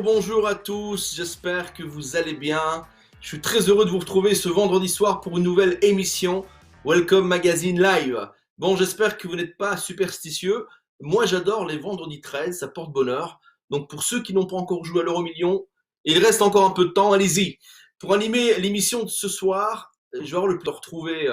Bonjour à tous, j'espère que vous allez bien. Je suis très heureux de vous retrouver ce vendredi soir pour une nouvelle émission Welcome Magazine Live. Bon, j'espère que vous n'êtes pas superstitieux. Moi, j'adore les vendredis 13, ça porte bonheur. Donc, pour ceux qui n'ont pas encore joué à l'euro-million, il reste encore un peu de temps, allez-y. Pour animer l'émission de ce soir, je vais avoir le plaisir de retrouver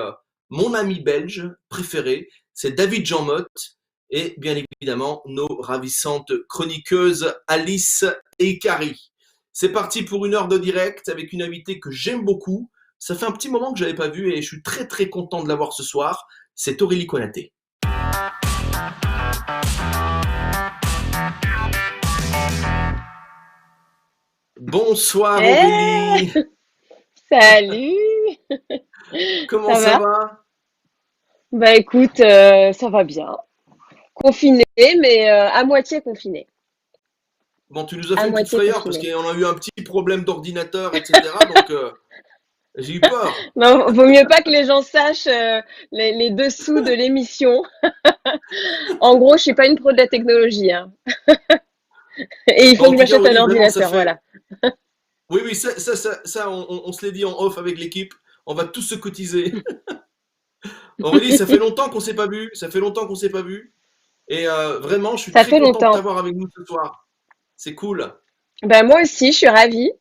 mon ami belge préféré, c'est David Jean Motte. Et bien évidemment, nos ravissantes chroniqueuses Alice et Carrie. C'est parti pour une heure de direct avec une invitée que j'aime beaucoup. Ça fait un petit moment que je l'avais pas vue et je suis très très content de la voir ce soir. C'est Aurélie Konaté. Bonsoir Aurélie. Salut. Comment ça va? Bah écoute, ça va bien. Confiné, mais à moitié confiné. Bon, tu nous as À fait une petite moitié frayeur parce confiné. qu'on a eu un petit problème d'ordinateur, etc. Donc j'ai eu peur. Non, vaut mieux pas que les gens sachent les dessous de l'émission. En gros, je suis pas une pro de la technologie, hein. Et il faut Bon, que en je tout cas, m'achète un Aurélie, vraiment, ça ordinateur, fait. voilà. Oui, ça on se l'est dit en off avec l'équipe. On va tous se cotiser. Aurélie, ça fait longtemps qu'on s'est pas vu. Ça fait longtemps qu'on s'est pas vu. Et vraiment, je suis Ça très fait content de longtemps. t'avoir avec nous ce soir. C'est cool. Ben moi aussi, je suis ravie.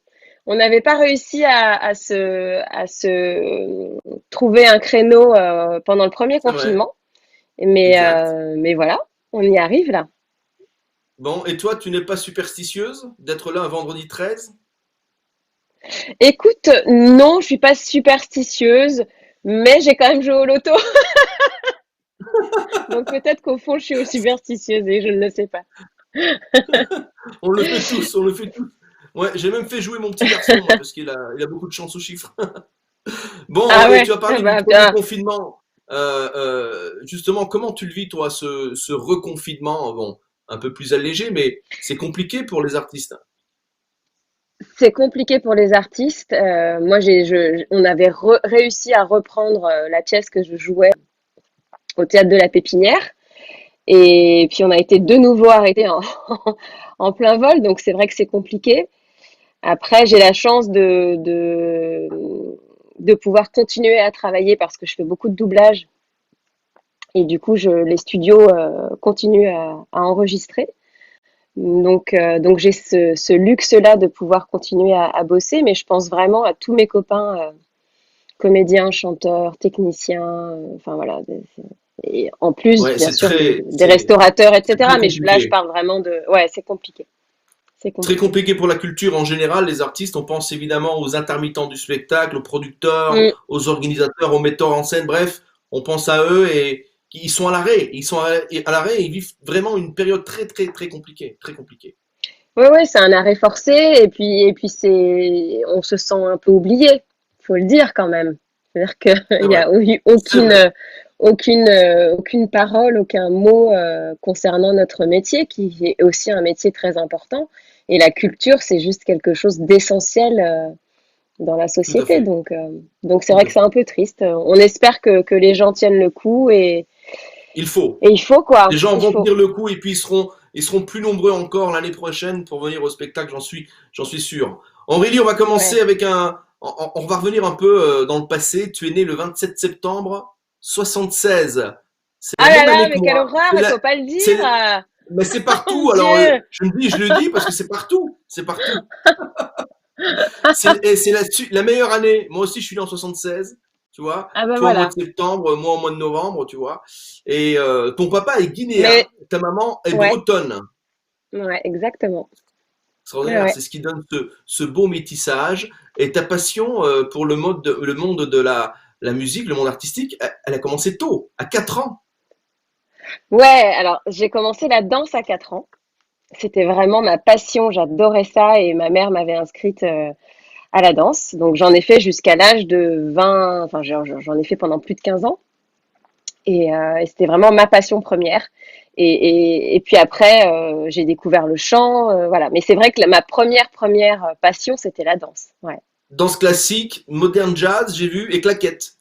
On n'avait pas réussi à se trouver un créneau pendant le premier C'est vrai. confinement. Mais, Exact. euh, mais voilà, on y arrive là. Bon, et toi, tu n'es pas superstitieuse d'être là un vendredi 13? Écoute, non, je suis pas superstitieuse, mais j'ai quand même joué au loto. Donc peut-être qu'au fond, je suis superstitieuse et je ne le sais pas. On le fait tous, on le fait tous. Ouais, j'ai même fait jouer mon petit garçon, moi, parce il a beaucoup de chance aux chiffres. Bon, Ah et tu ouais, as parlé du bah, premier bien. confinement. Justement, comment tu le vis, toi, ce reconfinement? Bon, un peu plus allégé, mais c'est compliqué pour les artistes. C'est compliqué pour les artistes. Moi, on avait réussi à reprendre la pièce que je jouais au théâtre de la Pépinière. Et puis, on a été de nouveau arrêtés en plein vol. Donc, c'est vrai que c'est compliqué. Après, j'ai la chance de pouvoir continuer à travailler parce que je fais beaucoup de doublage. Et du coup, les studios continuent à enregistrer. Donc j'ai ce luxe-là de pouvoir continuer à bosser, mais je pense vraiment à tous mes copains, comédiens, chanteurs, techniciens, enfin voilà. Et en plus, Ouais, bien sûr, des c'est restaurateurs, très etc. Mais là, je compliqué. parle vraiment de. Ouais, c'est compliqué. C'est Très compliqué. compliqué pour la culture en général, les artistes. On pense évidemment aux intermittents du spectacle, aux producteurs, Mm. aux organisateurs, aux metteurs en scène. Bref, on pense à eux et ils sont à l'arrêt. Ils sont à l'arrêt et ils vivent vraiment une période très, très, très compliquée. Très compliquée. Ouais, ouais, c'est un arrêt forcé. Et puis on se sent un peu oublié. Faut le dire quand même. C'est-à-dire C'est qu'il n'y vrai. a eu C'est vrai. aucune parole, aucun mot concernant notre métier, qui est aussi un métier très important. Et la culture, c'est juste quelque chose d'essentiel dans la Tout à société. fait. Donc c'est Tout vrai à que c'est fait. un peu triste. On espère que les gens tiennent le coup Il faut. et il faut quoi. Les gens Il vont faut. tenir le coup et puis ils seront plus nombreux encore l'année prochaine pour venir au spectacle, j'en suis sûr. Aurélie, on va commencer Ouais. avec on va revenir un peu dans le passé. Tu es né le 27 septembre 76. C'est la Ah là même là, année que mais quelle moi. horreur, il faut pas le dire. C'est, mais c'est Mon partout. Alors, Dieu. je le dis parce que c'est partout. C'est partout. C'est la meilleure année. Moi aussi, je suis né en 76. Tu vois, Ah ben toi au mois de voilà. septembre, moi au mois de novembre, tu vois. Et ton papa est guinéen, Mais ta maman est ouais, bretonne. ouais, exactement. Ouais, Extraordinaire, ouais. c'est ce qui donne ce beau métissage. Et ta passion pour le monde de la musique, le monde artistique, elle a commencé tôt, à 4 ans. Ouais, alors j'ai commencé la danse à 4 ans. C'était vraiment ma passion, j'adorais ça et ma mère m'avait inscrite à la danse. Donc j'en ai fait jusqu'à l'âge de 20, enfin j'en ai fait pendant plus de 15 ans et c'était vraiment ma passion première. Et puis après, j'ai découvert le chant, voilà. Mais c'est vrai que ma première passion, c'était la danse. Ouais. Danse classique, moderne jazz, j'ai vu, et claquettes.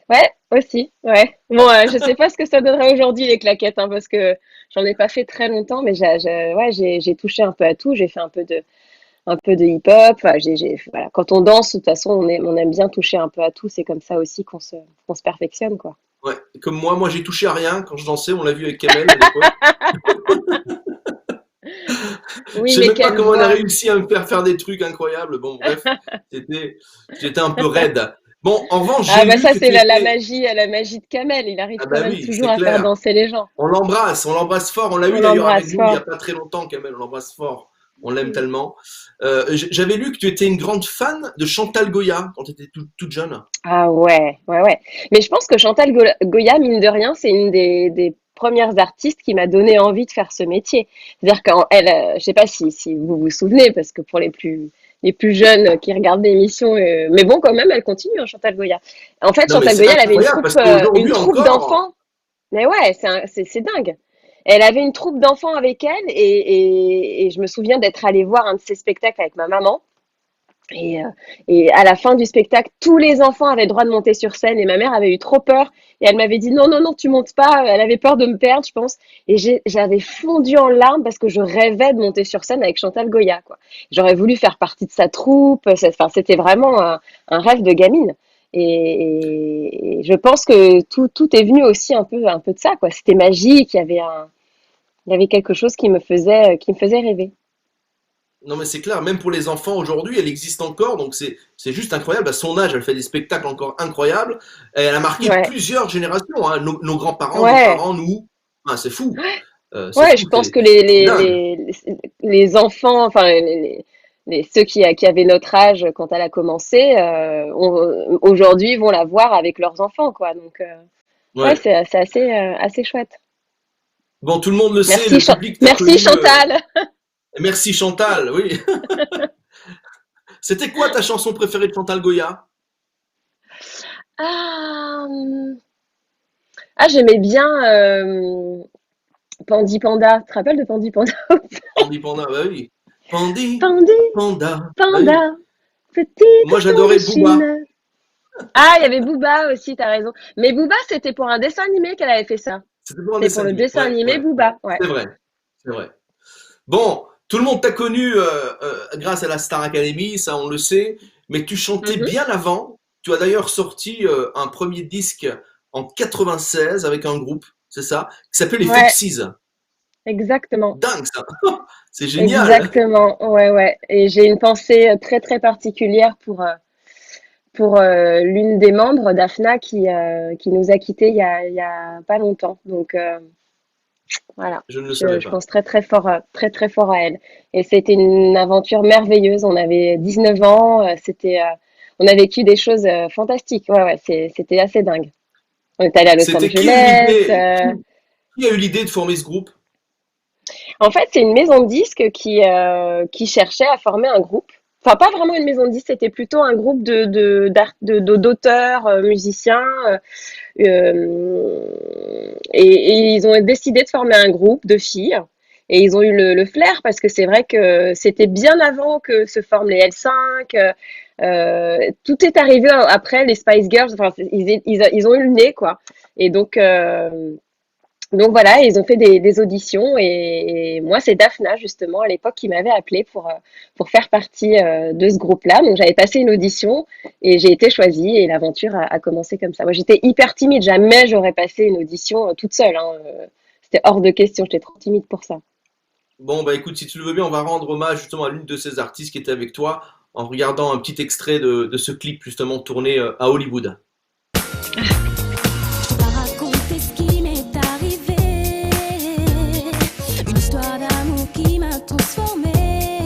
Ouais, aussi, ouais. Bon, je sais pas ce que ça donnerait aujourd'hui les claquettes, hein, parce que j'en ai pas fait très longtemps, mais ouais, j'ai touché un peu à tout. J'ai fait un peu de hip-hop. Enfin, voilà. Quand on danse, de toute façon, on aime bien toucher un peu à tout. C'est comme ça aussi qu'on se perfectionne, quoi. Ouais, comme moi j'ai touché à rien quand je dansais, on l'a vu avec Kamel à l'époque. Je Oui, sais mais même pas quelle comment elle a voix! réussi à me faire des trucs incroyables. Bon, bref, c'était, j'étais un peu raide. Bon, en revanche, Ah j'ai bah lu ça, que c'est tu étais. la magie de Kamel. Il arrive Ah quand bah même oui, toujours c'est à faire clair. danser les gens. On l'embrasse fort. On l'a eu On d'ailleurs avec l'embrasse nous il y a fort. pas très longtemps, Kamel. On l'embrasse fort. On l'aime tellement. J'avais lu que tu étais une grande fan de Chantal Goya quand tu étais toute jeune. Ah ouais, ouais, ouais. Mais je pense que Chantal Goya, mine de rien, c'est une des premières artistes qui m'a donné envie de faire ce métier. C'est-à-dire qu'elle, je sais pas si vous vous souvenez, parce que pour les plus jeunes qui regardent l'émission, mais bon, quand même, elle continue, hein, Chantal Goya. En fait, Non mais Chantal c'est Goya, elle avait incroyable parce une qu'aujourd'hui troupe encore. d'enfants. Mais ouais, c'est dingue. Elle avait une troupe d'enfants avec elle et je me souviens d'être allée voir un de ses spectacles avec ma maman. Et, euh, et à la fin du spectacle, tous les enfants avaient le droit de monter sur scène et ma mère avait eu trop peur et elle m'avait dit non, non, non, tu montes pas. Elle avait peur de me perdre, je pense. Et j'avais fondu en larmes parce que je rêvais de monter sur scène avec Chantal Goya, quoi. J'aurais voulu faire partie de sa troupe. Enfin, c'était vraiment un rêve de gamine. Et je pense que tout est venu aussi un peu de ça, quoi. C'était magique. Il y avait quelque chose qui me faisait rêver. Non mais c'est clair, même pour les enfants aujourd'hui, elle existe encore, donc c'est juste incroyable. À son âge, elle fait des spectacles encore incroyables. Et elle a marqué Ouais, plusieurs générations, hein. Nos grands-parents, nos ouais. parents, nous. Ah, c'est Ouais, je fou, pense que c'est dingue. les enfants, enfin ceux qui avaient notre âge quand elle a commencé, aujourd'hui vont la voir avec leurs enfants, quoi. Donc ouais, Ouais. c'est assez chouette. Bon, tout le monde le sait, le public t'a Merci connu. Chantal. Merci Chantal, oui. C'était quoi ta chanson préférée de Chantal Goya? Ah, j'aimais bien Pandi Panda. Tu te rappelles de Pandi Panda? Pandi Panda, bah oui. Pandi Pandi Panda, bah oui. Panda, Moi petite j'adorais Booba. machine. Ah, il y avait Booba aussi, t'as raison. Mais Booba, c'était pour un dessin animé qu'elle avait fait ça. C'était pour un C'est dessin pour le animé. dessin Ouais, animé ouais, ouais. Booba, ouais. C'est vrai, c'est vrai. Bon, tout le monde t'a connu grâce à la Star Academy, ça on le sait, mais tu chantais Mhm. bien avant. Tu as d'ailleurs sorti un premier disque en 96 avec un groupe, c'est ça, qui s'appelle les Ouais, Foxys. exactement. Dingue ça, c'est génial. Exactement. Ouais, ouais. Et j'ai une pensée très, très particulière pour l'une des membres d'AFNA qui nous a quittés il y a pas longtemps. Donc, voilà. Je ne le savais Je pas. pense très, très fort, très, très fort à elle. Et c'était une aventure merveilleuse. On avait 19 ans. On a vécu des choses fantastiques. Ouais, ouais. C'était assez dingue. On est allé à Los C'était qui a eu Angeles. l'idée, qui a eu l'idée de former ce groupe? En fait, c'est une maison de disques qui cherchait à former un groupe. Enfin, pas vraiment une maison de disques, c'était plutôt un groupe d'auteurs, musiciens. Et ils ont décidé de former un groupe de filles. Et ils ont eu le flair parce que c'est vrai que c'était bien avant que se forment les L5. Tout est arrivé après les Spice Girls. Enfin, ils ont eu le nez, quoi. Et donc voilà, ils ont fait des auditions et moi c'est Daphna justement à l'époque qui m'avait appelé pour faire partie de ce groupe-là. Donc j'avais passé une audition et j'ai été choisie et l'aventure a commencé comme ça. Moi j'étais hyper timide, jamais j'aurais passé une audition toute seule, hein. C'était hors de question, j'étais trop timide pour ça. Bon bah écoute, si tu le veux bien, on va rendre hommage justement à l'une de ces artistes qui était avec toi en regardant un petit extrait de ce clip justement tourné à Hollywood. Je peux pas raconter ce qui m'est arrivé. Une histoire d'amour qui m'a transformée.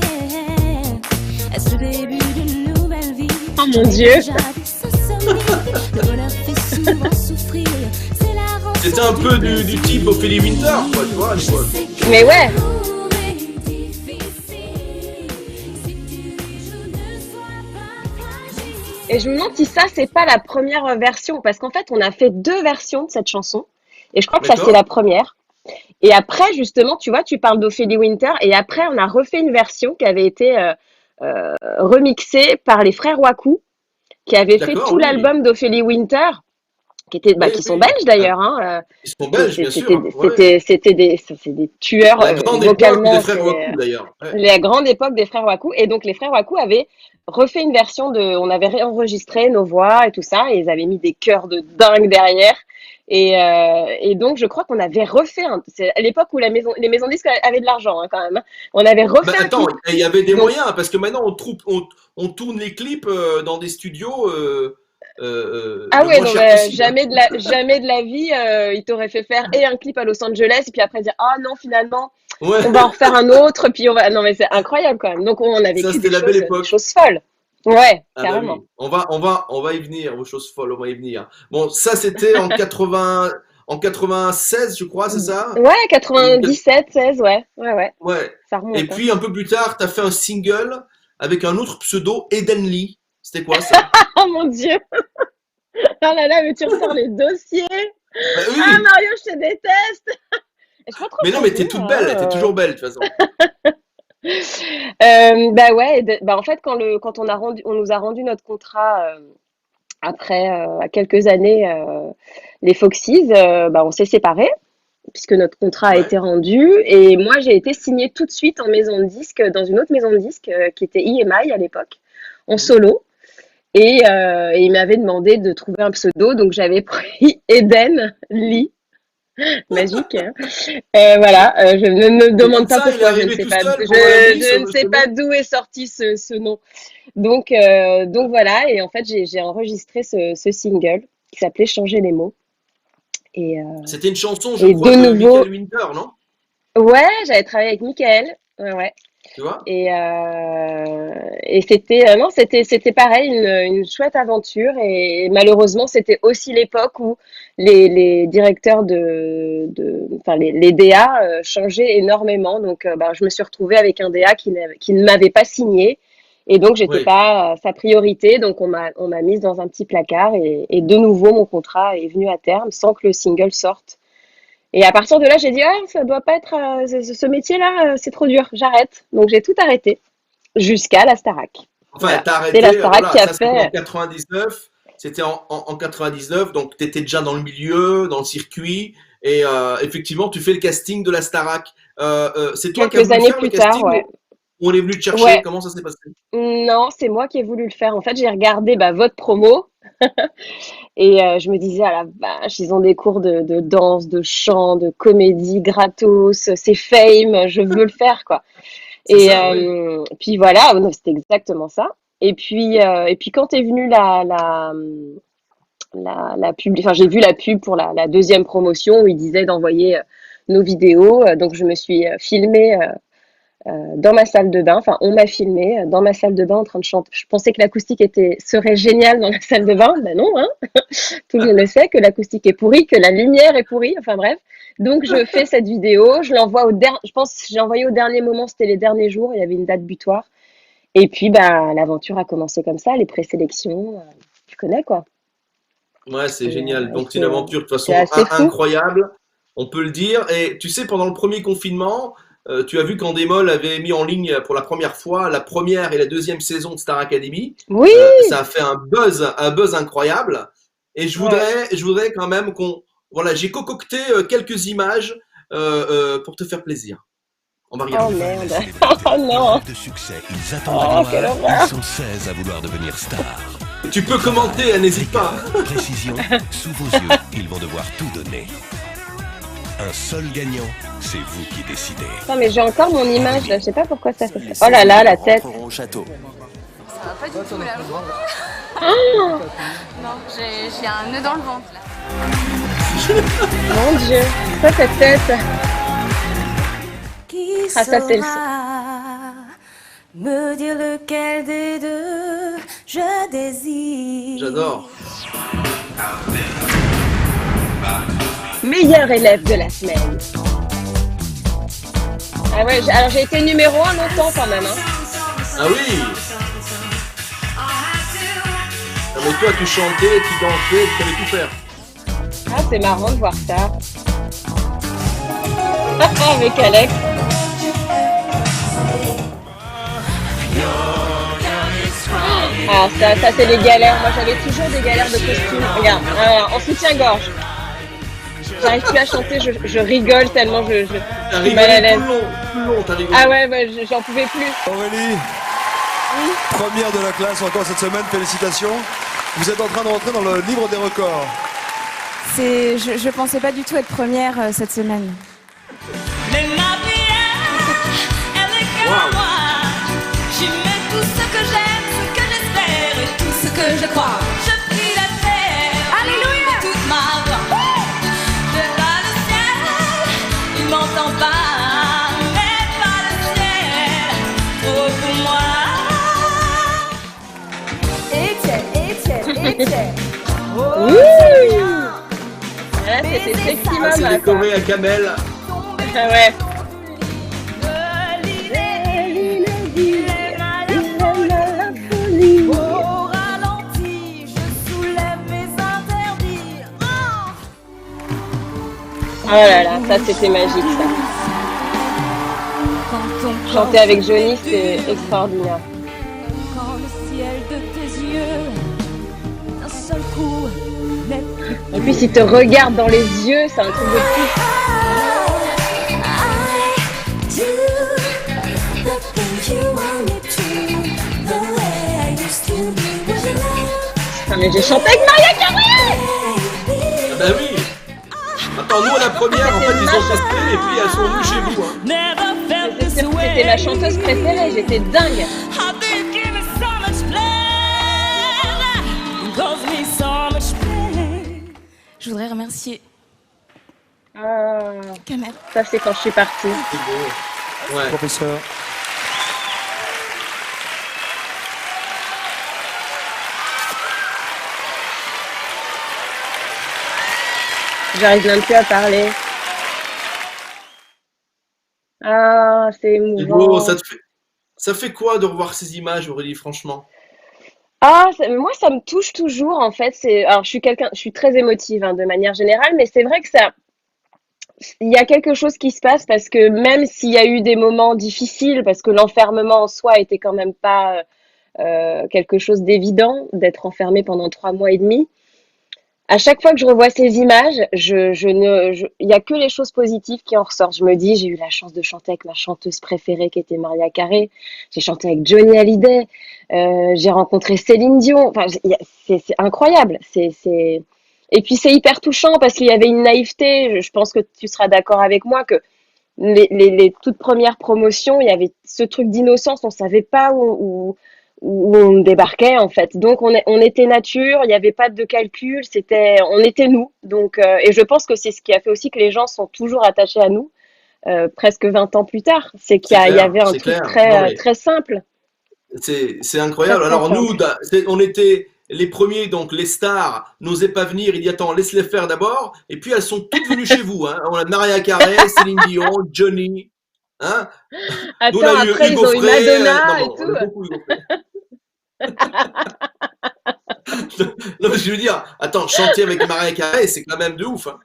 Est-ce le début d'une nouvelle vie? Oh J'en mon ai Dieu! déjà vu s'assommer. Le bonheur fait souvent souffrir. C'est la C'était rançon un peu du du type Ophélie Winter, quoi, tu vois, à je l'époque. sais que Mais ouais! l'amour est difficile. Si tu je ne sois pas fragile. Et je me demande si ça c'est pas la première version parce qu'en fait on a fait deux versions de cette chanson et je crois que ça c'est D'accord? la première. Et après, justement, tu vois, tu parles d'Ophélie Winter, et après, on a refait une version qui avait été remixée par les frères Waku, qui avaient fait D'accord, tout oui. l'album d'Ophélie Winter, Oui, qui sont oui. belges d'ailleurs, hein. Ils sont belges, bien sûr. Ouais. C'était des tueurs La grande époque des vocalement. frères Waku, d'ailleurs. Ouais. La grande époque des frères Waku. Et donc, les frères Waku avaient refait une version on avait réenregistré nos voix et tout ça, et ils avaient mis des chœurs de dingue derrière. Et donc, je crois qu'on avait refait c'est à l'époque où les maisons disques avaient de l'argent, hein, quand même, hein. On avait Bah, refait un attends, clip. il y avait des Donc, moyens, parce que maintenant, on tourne les clips dans des studios ah le ouais, moins non, cher mais possible. Hein. jamais de la vie, il t'aurait fait faire et un clip à Los Angeles, et puis après dire, ah non, finalement, Ouais, on va en refaire un autre, puis on va. Non, mais c'est incroyable quand même. Donc, on a ça, vécu c'était la belle des époque. choses folles. Ouais, Ah bah carrément. oui, on va y venir, aux choses folles, on va y venir. Bon, ça, c'était en 96, je crois, c'est ça? Ouais, Ou 97, 16, ouais, ouais, ouais, ouais. ça Et remonte, hein. puis, un peu plus tard, tu as fait un single avec un autre pseudo, Eden Lee. C'était quoi ça? Oh mon Dieu! Oh là là, mais tu ressors les dossiers! Bah Ah oui, Mario, je te déteste! Je peux trop mais non, t'en mais t'es dire, toute belle, t'es hein. toujours belle, de toute façon. Bah ouais, bah en fait, quand on nous a rendu notre contrat après quelques années, les Foxys, bah on s'est séparés puisque notre contrat a Ouais. été rendu, et moi j'ai été signée tout de suite en maison de disque dans une autre maison de disque qui était EMI à l'époque, en Mhm. solo. Et il m'avait demandé de trouver un pseudo, donc j'avais pris Eden Lee, magique, hein. Voilà, je ne me Et demande comme pas ça, il est pourquoi, je ne arrivé sais tout pas, seul, comme dans la vie, je ne ce sais pas nom. d'où est sorti ce nom. Donc voilà, et en fait j'ai enregistré ce single qui s'appelait Changer les mots. Et, C'était une chanson, je et crois, de de Michael nouveau, Winter, non? ouais, j'avais travaillé avec Michael, ouais, ouais. Tu vois? Et c'était non, c'était pareil, une chouette aventure. Et malheureusement, c'était aussi l'époque où les directeurs enfin les DA changeaient énormément. Donc, bah, je me suis retrouvée avec un DA qui ne m'avait pas signé, et donc j'étais Oui. pas sa priorité. Donc, on m'a mise dans un petit placard, et de nouveau mon contrat est venu à terme sans que le single sorte. Et à partir de là, j'ai dit, ah, ça doit pas être, ce métier-là, c'est trop dur, j'arrête. Donc j'ai tout arrêté jusqu'à la Starac. Enfin, Voilà. t'as C'est la arrêté, Starac voilà, qui a ça c'était en fait. 99. C'était en 99, donc tu étais déjà dans le milieu, dans le circuit, et effectivement, tu fais le casting de la Starac. C'est toi qui as Quelques voulu années faire le plus tard, casting ouais. ou on est venu te chercher? Ouais, Comment ça s'est passé? non, c'est moi qui ai voulu le faire. En fait, j'ai regardé bah, votre promo, et je me disais, ah la vache, ils ont des cours de danse, de chant, de comédie gratos, c'est fame, je veux le faire, quoi. C'est Et ça, oui. puis voilà, non, c'était exactement ça. Et puis quand est venue la pub, enfin j'ai vu la pub pour la deuxième promotion où ils disaient d'envoyer nos vidéos. Donc je me suis filmée dans ma salle de bain. Enfin, on m'a filmée dans ma salle de bain en train de chanter. Je pensais que l'acoustique serait géniale dans la salle de bain. Ben non, hein. Tout le monde le sait que l'acoustique est pourrie, que la lumière est pourrie. Enfin bref. Donc je fais cette vidéo, je l'envoie je pense que j'ai envoyé au dernier moment, c'était les derniers jours, il y avait une date butoir. Et puis bah l'aventure a commencé comme ça, les présélections, tu connais quoi. Ouais, c'est génial. Et Donc, c'est une aventure de toute c'est façon assez fou. incroyable, on peut le dire. Et tu sais, pendant le premier confinement, tu as vu qu'Endemol avait mis en ligne pour la première fois la première et la deuxième saison de Star Academy. Oui, Ça a fait un buzz incroyable. Et ouais. je voudrais quand même voilà, j'ai concocté quelques images pour te faire plaisir. On va Oh regarder. merde. Les célébrités, Oh en non. quête de succès, ils attendent la Oh, quelle gloire, horreur. ils sont 16 à vouloir devenir stars. Tu peux commenter, hein, n'hésite pas. Rigueur, précision, sous vos yeux, ils vont devoir tout donner. Un seul gagnant, c'est vous qui décidez. Attends, mais j'ai encore mon image là, je sais pas pourquoi ça fait Les ça. Oh là là, la tête. rentreront au château. Ça va pas du tout là. Oh, Non, j'ai un nœud dans le ventre là. mon Dieu. Ça, cette tête. Qui Ah, ça, c'est le saura me dire lequel des deux je désire. J'adore. Meilleur élève de la semaine. Ah ouais, alors j'ai été numéro 1 longtemps quand même, hein. Ah oui. Ah, mais toi, tu chantais, tu dansais, tu savais tout faire. Ah, c'est marrant de voir ça. avec Alex. Ah, ça c'est les galères. Moi, j'avais toujours des galères de costume. Regarde, en soutien-gorge. J'arrive plus à chanter, je rigole tellement T'as je suis mal à rigolé l'aise. tout le long, t'as rigolé. Ah ouais, j'en pouvais plus. Aurélie, première de la classe encore cette semaine, félicitations. Vous êtes en train de rentrer dans le livre des records. Je pensais pas du tout être première cette semaine. Mais ma vie, elle est comme Wow. moi. J'y mets tout ce que j'aime, ce que j'espère et tout ce que je crois. Je prie la terre, alléluia, toute ma voix. Je bats le ciel, il m'entend pas, mais pas le ciel, trop pour moi. Ouh. Voilà, c'était sexy Ah, c'est mama. Ça. décoré à Kamel. Ah ouais. Au ralenti, je soulève mes interdits. Oh là là, ça c'était magique ça. Chanter avec Johnny, c'est extraordinaire. Quand le ciel de tes yeux, d'un seul coup, n'est plus. En plus, il te regarde dans les yeux, c'est un truc de fou. Ah, mais j'ai chanté avec Maria Carré. Ah bah oui. Attends, nous, à la première, en fait, ils ont testé et puis elles sont venues chez vous. Hein. C'était ma chanteuse préférée, j'étais dingue. Je voudrais remercier Ah, Kamel. ça c'est quand je suis partie. C'est beau. Ouais. Professeur. J'arrive même plus à parler. Ah, c'est C'est beau. émouvant. Ça fait quoi de revoir ces images, Aurélie, franchement? Ah, moi, ça me touche toujours, en fait. Alors, je suis très émotive, hein, de manière générale, mais c'est vrai que il y a quelque chose qui se passe parce que même s'il y a eu des moments difficiles, parce que l'enfermement en soi était quand même pas quelque chose d'évident, d'être enfermé pendant 3 mois et demi. À chaque fois que je revois ces images, il y a que les choses positives qui en ressortent. Je me dis, j'ai eu la chance de chanter avec ma chanteuse préférée qui était Maria Carré. J'ai chanté avec Johnny Hallyday. J'ai rencontré Céline Dion. Enfin, c'est incroyable. Et puis c'est hyper touchant parce qu'il y avait une naïveté. Je pense que tu seras d'accord avec moi que les toutes premières promotions, il y avait ce truc d'innocence. On savait pas où on débarquait en fait. Donc on était nature, il n'y avait pas de calcul, on était nous. Donc et je pense que c'est ce qui a fait aussi que les gens sont toujours attachés à nous presque 20 ans plus tard. C'est qu'il C'est y clair, avait un c'est truc clair. très Non, mais très simple, c'est incroyable. très très Alors nous, simple. on était les premiers, donc les stars n'osaient pas venir. Il dit attends, laisse-les faire d'abord. Et puis elles sont toutes venues chez vous. Hein. On a Maria Carré, Céline Dion, Johnny. Hein. Nous on Attends, a eu après ils Hugo ont eu Frey. Madonna Non, et bon, on tout. a beaucoup Hugo Frey. Non, mais je veux dire, attends, chanter avec Maria Carré, c'est quand même de ouf. Hein.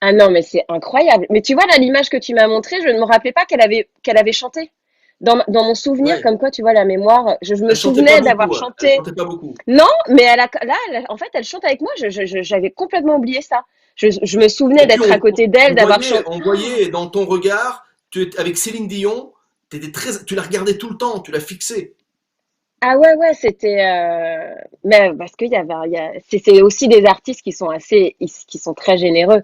Ah non, mais c'est incroyable. Mais tu vois là l'image que tu m'as montrée, je ne me rappelais pas qu'elle avait chanté. Dans mon souvenir, Ouais. comme quoi, tu vois, la mémoire, je me Elle chantait pas souvenais d'avoir beaucoup. Hein. Elle chanté. chantait pas beaucoup. Non, mais en fait, elle chante avec moi. J'avais complètement oublié ça. Je me souvenais Et puis d'être à côté d'elle, d'avoir chanté. on voyait dans ton regard, avec Céline Dion, tu la regardais tout le temps, tu la fixais. Ah ouais, ouais, c'était. Mais parce qu'il y avait, c'est aussi des artistes qui sont qui sont très généreux.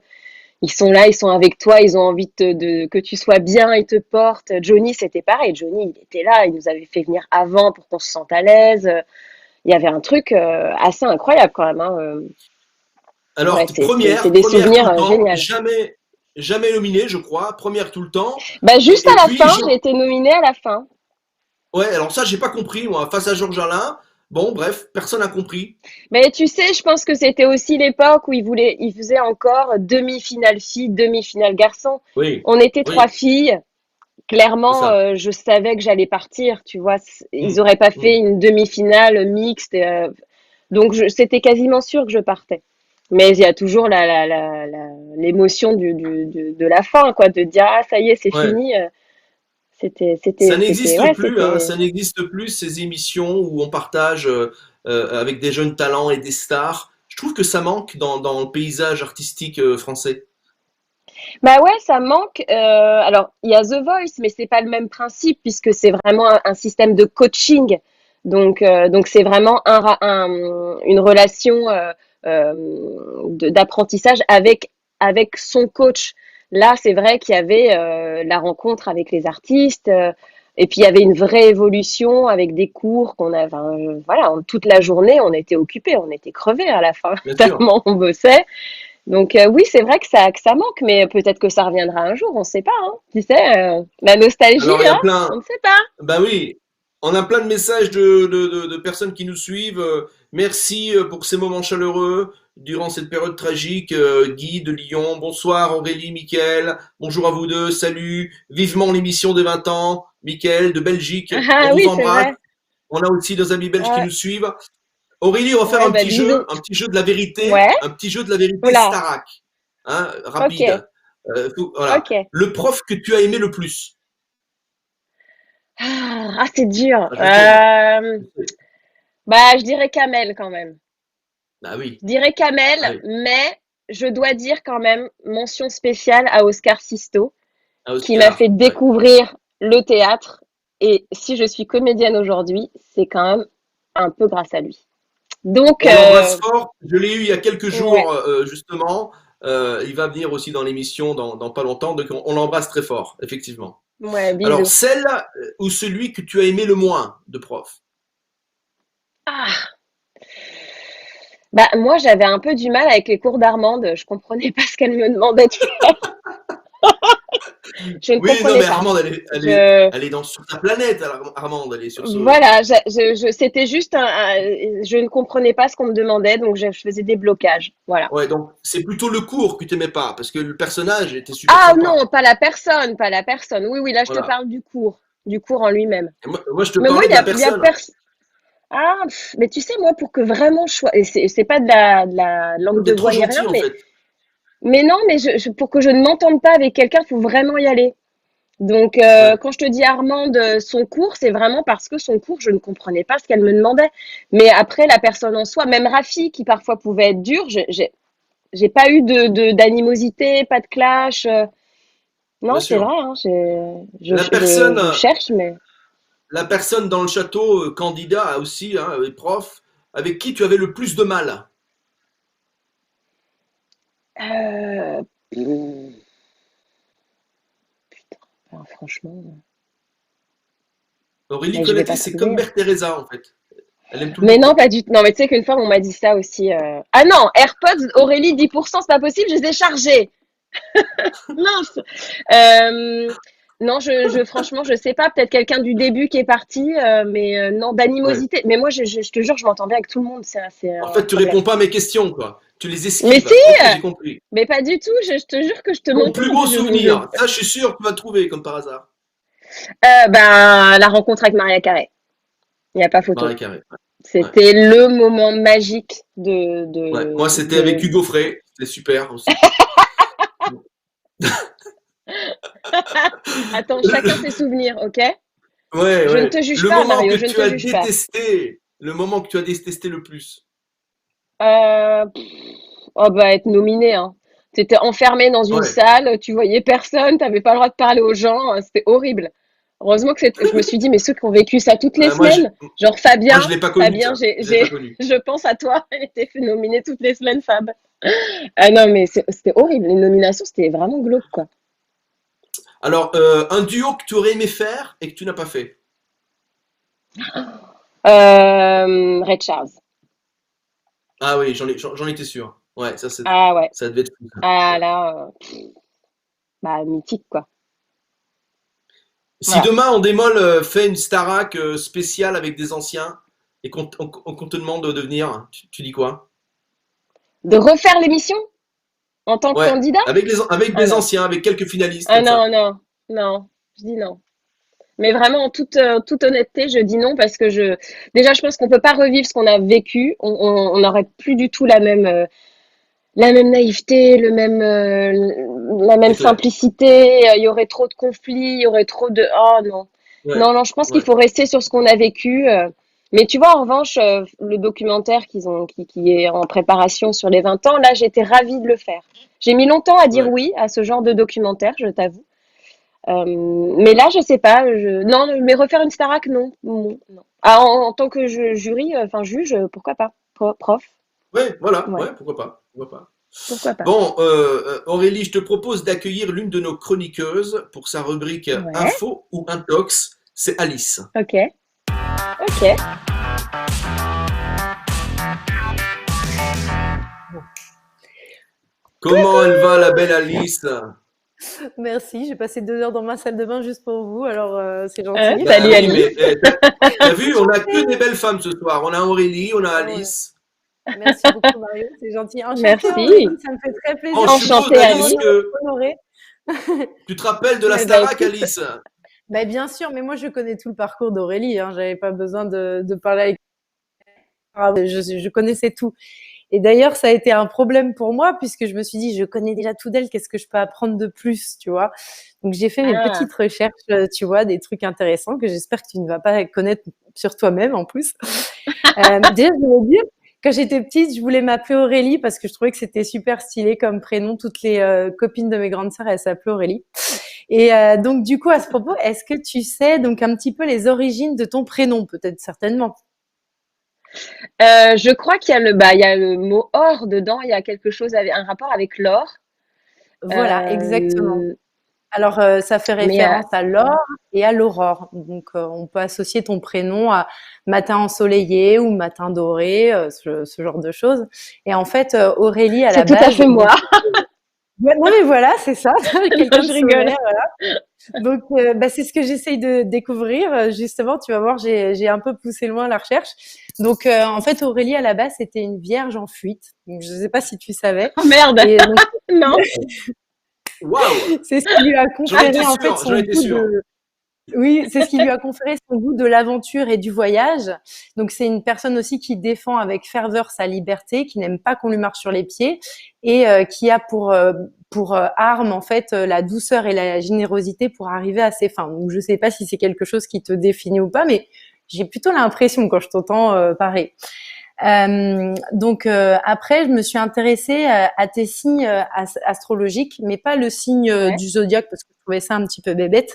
Ils sont là, ils sont avec toi, ils ont envie que tu sois bien, ils te portent. Johnny, c'était pareil. Johnny, il était là, il nous avait fait venir avant pour qu'on se sente à l'aise. Il y avait un truc assez incroyable quand même. Hein. Alors, Ouais, première c'est des tout souvenirs le temps, géniaux. jamais nominée, je crois, première tout le temps. Bah, juste Et à la puis, fin, j'ai été nominée à la fin. ouais, alors ça, j'ai pas compris, moi, face à Georges Alain. Bon, bref, personne n'a compris. Mais tu sais, je pense que c'était aussi l'époque où ils faisaient encore demi-finale fille, demi-finale garçon. Oui, On était oui, 3 filles. c'est Clairement, ça. je savais que j'allais partir, tu vois. Ils Hum, auraient pas hum. fait une demi-finale mixte. Donc, c'était quasiment sûr que je partais. Mais il y a toujours l'émotion de la fin, quoi, de dire, ah, ça y est, c'est Ouais. fini. Ça n'existe Ouais, plus, hein, c'était. ça n'existe plus ces émissions où on partage avec des jeunes talents et des stars. Je trouve que ça manque dans le paysage artistique français. Bah ouais, ça manque. Alors, il y a The Voice, mais c'est pas le même principe puisque c'est vraiment un système de coaching. Donc c'est vraiment une relation d'apprentissage avec son coach. Là, c'est vrai qu'il y avait la rencontre avec les artistes, et puis il y avait une vraie évolution avec des cours qu'on a. Enfin, voilà, toute la journée, on était occupés, on était crevés à la fin, Bien sûr. tellement on bossait. Donc oui, c'est vrai que ça manque, mais peut-être que ça reviendra un jour, on ne sait pas, hein. Tu sais, la nostalgie, Alors il y a hein, plein, on ne sait pas. bah oui, on a plein de messages de personnes qui nous suivent. Merci pour ces moments chaleureux durant cette période tragique. Guy de Lyon, bonsoir Aurélie, Mickaël, bonjour à vous deux, salut, vivement l'émission des 20 ans. Mickaël de Belgique, on Ah vous oui, c'est embrasse. vrai. On a aussi nos amis belges qui Ouais, nous suivent. Aurélie, on va faire ouais, bah bisous. un petit jeu de la vérité, Ouais, un petit jeu de la vérité oula, Starac, hein, ok, rapide. Voilà. ok. Le prof que tu as aimé le plus. C'est dur. Ah, je sais, Euh, je sais. Bah, je dirais Kamel quand même. Ah oui, Je dirais ah Kamel, oui. mais je dois dire quand même mention spéciale à Oscar Sisto, Ah, qui m'a fait Oscar, ouais. découvrir le théâtre. Et si je suis comédienne aujourd'hui, c'est quand même un peu grâce à lui. Donc, On l'embrasse fort. Je l'ai eu il y a quelques ouais, jours, justement. Il va venir aussi dans l'émission dans pas longtemps. Donc, on l'embrasse très fort, effectivement. ouais, Alors, bisous. celle ou celui que tu as aimé le moins de prof. Ah, bah moi j'avais un peu du mal avec les cours d'Armande. Je comprenais pas ce qu'elle me demandait de faire. Je ne Oui, non, comprenais mais pas. Armande, Je, elle est sur sa planète, Armande. Elle est sur ce. voilà, c'était juste je ne comprenais pas ce qu'on me demandait, donc je faisais des blocages. Voilà. Ouais, donc c'est plutôt le cours que tu n'aimais pas, parce que le personnage était super Ah sympa. non, pas la personne, pas la personne. Oui, oui, là je te Voilà. parle du cours en lui-même. Et moi, je te Mais moi, parlais de la il y a personne. Ah, mais tu sais, moi, pour que vraiment je sois, et c'est pas de la langue de T'es trop bois ni rien, gentil, en fait. mais non, mais pour que je ne m'entende pas avec quelqu'un, il faut vraiment y aller. Donc, Ouais. quand je te dis Armande, son cours, c'est vraiment parce que son cours, je ne comprenais pas ce qu'elle me demandait. Mais après, la personne en soi, même Rafi, qui parfois pouvait être dur, j'ai pas eu d'animosité, pas de clash. Bien Non, c'est sûr. vrai, hein, La personne, je cherche, mais la personne dans le château, candidat aussi, hein, prof, avec qui tu avais le plus de mal. euh, hmm, franchement, Aurélie mais je vais Conaté, pas c'est comme trouver. Mère Teresa, en fait. Elle aime tout le Mais non, monde. pas du tout. Non, mais tu sais qu'une fois, on m'a dit ça aussi. Ah non, AirPods, Aurélie, 10%, c'est pas possible, je les ai chargés. Mince. Euh, non, franchement, je sais pas. Peut-être quelqu'un du début qui est parti, mais non, Ouais. d'animosité. Mais moi, je te jure, je m'entends bien avec tout le monde. C'est En un fait, tu problème. réponds pas à mes questions, quoi. Tu les Mais esquives. si, Ok, j'ai compris. mais pas du tout. Je te jure que je te Ton mens pas. plus beau souvenir. Ça, je suis sûr que tu vas trouver, comme par hasard. Ben, la rencontre avec Maria Carré. Il n'y a pas photo. Marie Carré. Ouais. C'était le moment magique Ouais. Moi, c'était avec Hugo Frey. C'était super aussi. Attends, chacun ses souvenirs, ok? Ouais, Je ne ouais. te juge Le pas, moment que Mario, je ne tu te as juge pas. détesté. Le moment que tu as détesté le plus. Pff, oh bah être nominé, hein. Tu étais enfermé dans une Ouais. salle, tu voyais personne, tu avais pas le droit de parler aux gens, c'était horrible. Heureusement que je me suis dit, mais ceux qui ont vécu ça toutes les Moi, semaines, genre je l'ai pas connu, Fabien, ça. Je l'ai pas connu. je pense à toi, il était fait nominer toutes les semaines, Fab. Ah non, mais c'était horrible, les nominations, c'était vraiment glauque, quoi. Alors, un duo que tu aurais aimé faire et que tu n'as pas fait. Ray Charles. Ah oui, j'en étais sûr. Ouais, Ah ouais, ça devait être fou, ça. ah Ouais. là, bah mythique, quoi. Si Voilà. demain, on démol fait une Starac spéciale avec des anciens et qu'on te demande de venir, tu dis quoi? De refaire l'émission en tant que Ouais, candidat? avec Ah des non. anciens, avec quelques finalistes Ah comme non, ça. non, non. Je dis non. Mais vraiment, en toute honnêteté, je dis non parce que déjà, je pense qu'on peut pas revivre ce qu'on a vécu. On n'aurait plus du tout la même. la même naïveté, la même C'est clair. simplicité. Il y aurait trop de conflits, il y aurait trop de. Oh non. Ouais, Non, non, je pense qu'il ouais. faut rester sur ce qu'on a vécu. Mais tu vois, en revanche, le documentaire qui est en préparation sur les 20 ans, là, j'étais ravie de le faire. J'ai mis longtemps à dire Ouais. oui à ce genre de documentaire, je t'avoue. Mais là, je sais pas. Non, mais refaire une Starac, non. Non, non. Ah, en tant que jury, enfin juge, pourquoi pas? Prof, Ouais, voilà, ouais, ouais, pourquoi pas, pourquoi pas. pourquoi pas. Bon, Aurélie, je te propose d'accueillir l'une de nos chroniqueuses pour sa rubrique Ouais, Info ou Intox, c'est Alice. ok, ok. Comment elle va, la belle Alice? Merci, j'ai passé 2 heures dans ma salle de bain juste pour vous, alors c'est gentil. Bah Salut oui, mais Alice. t'as vu, on a que des belles femmes ce soir. On a Aurélie, on a Ah ouais. Alice. Merci beaucoup Mario, c'est gentil. Enchantée Aurélie, Merci. ça me fait très plaisir. Oh, je suppose, Enchantée Alice, Alice. que Honorée. tu te rappelles de la Eh ben, Starac, écoute, Alice? Bah, bien sûr, mais moi je connais tout le parcours d'Aurélie, hein, j'avais pas besoin de parler avec je connaissais tout. Et d'ailleurs, ça a été un problème pour moi puisque je me suis dit, je connais déjà tout d'elle, qu'est-ce que je peux apprendre de plus, tu vois? Donc j'ai fait mes ah, petites recherches, tu vois, des trucs intéressants que j'espère que tu ne vas pas connaître sur toi-même en plus. Déjà, je voulais dire, quand j'étais petite, je voulais m'appeler Aurélie parce que je trouvais que c'était super stylé comme prénom. Toutes les copines de mes grandes sœurs, elles s'appelaient Aurélie. Et donc, du coup, à ce propos, est-ce que tu sais donc un petit peu les origines de ton prénom? Peut-être certainement. je crois il y a le mot or dedans. Il y a quelque chose avec un rapport avec l'or. Voilà, exactement. Euh, Alors, ça fait mais référence à l'or et à l'aurore. Donc, on peut associer ton prénom à matin ensoleillé ou matin doré, ce genre de choses. Et en fait, Aurélie, à c'est la tout à base, fait moi. ouais, non mais voilà, c'est ça, Non, quelqu'un de je rigole. solaire, voilà. Donc, bah, c'est ce que j'essaye de découvrir. Justement, tu vas voir, j'ai un peu poussé loin la recherche. Donc, en fait, Aurélie, à la base, c'était une vierge en fuite. Donc, je ne sais pas si tu savais. Oh merde. Et donc, Non. Waouh! c'est ce qui lui a J'en étais conféré, en fait, sûr, j'en son étais goût sûr. de, oui, c'est ce qui lui a conféré son goût de l'aventure et du voyage. Donc c'est une personne aussi qui défend avec ferveur sa liberté, qui n'aime pas qu'on lui marche sur les pieds et qui a pour arme en fait la douceur et la générosité pour arriver à ses fins. Donc je sais pas si c'est quelque chose qui te définit ou pas, mais j'ai plutôt l'impression quand je t'entends parler. Donc après, je me suis intéressée à tes signes astrologiques, mais pas le signe Ouais. du zodiaque parce que je trouvais ça un petit peu bébête.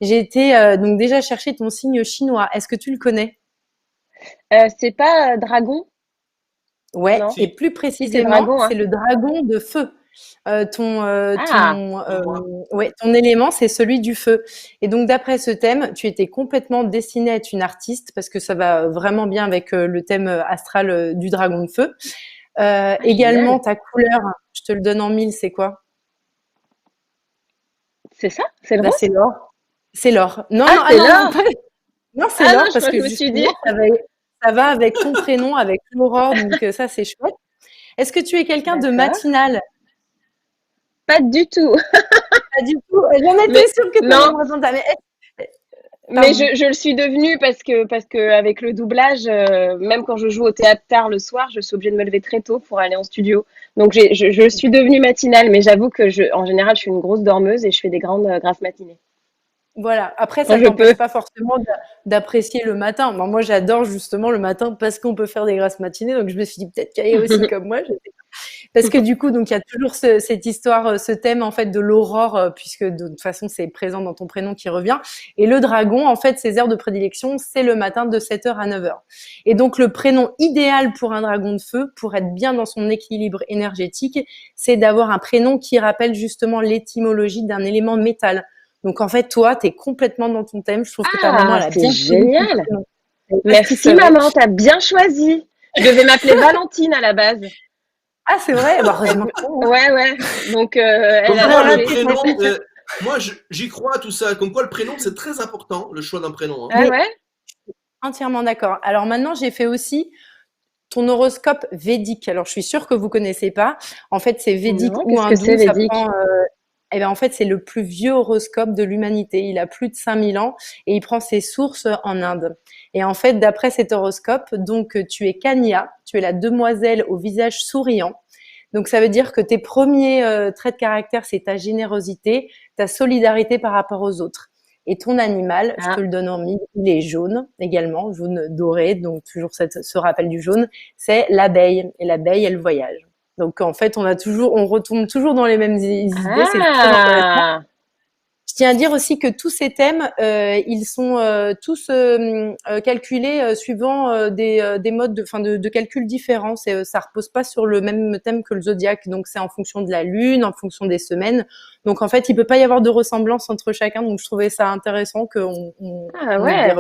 J'ai été donc déjà chercher ton signe chinois. Est-ce que tu le connais? C'est pas dragon? Ouais, Non. et Si, plus Si, c'est précisément, dragon, hein. c'est le dragon de feu. Ah, comme moi. Ouais, ton élément, c'est celui du feu. Et donc, d'après ce thème, tu étais complètement destinée à être une artiste parce que ça va vraiment bien avec le thème astral du dragon de feu. ah, Également, génial. ta couleur, je te le donne en mille, c'est quoi? C'est ça? C'est le Bah, rose? c'est l'or. C'est l'or. Non, Ah, non, ah c'est non, non, l'or. pas... non, c'est Ah non, l'or parce je que me suis dit. justement, ça va avec ton prénom, avec l'aurore, donc ça, c'est chouette. Est-ce que tu es quelqu'un de D'accord. matinal? Pas du tout. Pas du tout. J'en Mais étais sûre que tu allais non, me répondre ça. Mais mais pardon. je le suis devenue parce que avec le doublage, même quand je joue au théâtre tard le soir, je suis obligée de me lever très tôt pour aller en studio. Donc je suis devenue matinale, mais j'avoue que en général, je suis une grosse dormeuse et je fais des grandes grasses matinées Voilà. Après, quand ça je peux. t'empêche pas forcément d'apprécier le matin. Bon, moi, j'adore justement le matin parce qu'on peut faire des grasses matinées. Donc, je me suis dit peut-être qu'elle est aussi comme moi. Parce que du coup, donc il y a toujours cette histoire, ce thème en fait de l'aurore, puisque de toute façon c'est présent dans ton prénom qui revient. Et le dragon, en fait, ses heures de prédilection, c'est le matin de 7h à 9h. Et donc le prénom idéal pour un dragon de feu, pour être bien dans son équilibre énergétique, c'est d'avoir un prénom qui rappelle justement l'étymologie d'un élément métal. Donc en fait, toi, t'es complètement dans ton thème. Je trouve que ta maman, Ah, elle a c'est bien choisi ton génial. prénom. Je sais pas si tu Merci savais. maman, t'as bien choisi. Je devais m'appeler Valentine à la base. Ah, c'est vrai. Bah, heureusement que non, hein. Ouais, ouais. Donc elle Comme a quoi, le changé. prénom, moi j'y crois tout ça. Comme quoi, le prénom, c'est très important, le choix d'un prénom. Hein. Ah Mais ouais? entièrement d'accord. Alors maintenant, j'ai fait aussi ton horoscope védique. Alors, je suis sûre que vous connaissez pas. En fait, c'est védique Non, ou qu'est-ce que c'est hindou. Ça Védique? prend. Eh ben, en fait, c'est le plus vieux horoscope de l'humanité. Il a plus de 5000 ans et il prend ses sources en Inde. Et en fait, d'après cet horoscope, donc tu es Kanya, tu es la demoiselle au visage souriant. Donc, ça veut dire que tes premiers traits de caractère, c'est ta générosité, ta solidarité par rapport aux autres. Et ton animal, je Ah, te le donne en mille, il est jaune également, jaune doré, donc toujours ce rappel du jaune, c'est l'abeille. Et l'abeille, elle voyage. Donc, en fait, on retombe toujours dans les mêmes idées, c'est très intéressant. ah, Je tiens à dire aussi que tous ces thèmes, ils sont tous calculés suivant des modes de calcul différents. Ça repose pas sur le même thème que le zodiaque. Donc, c'est en fonction de la lune, en fonction des semaines. Donc, en fait, il peut pas y avoir de ressemblance entre chacun. Donc, je trouvais ça intéressant ah on ait ouais.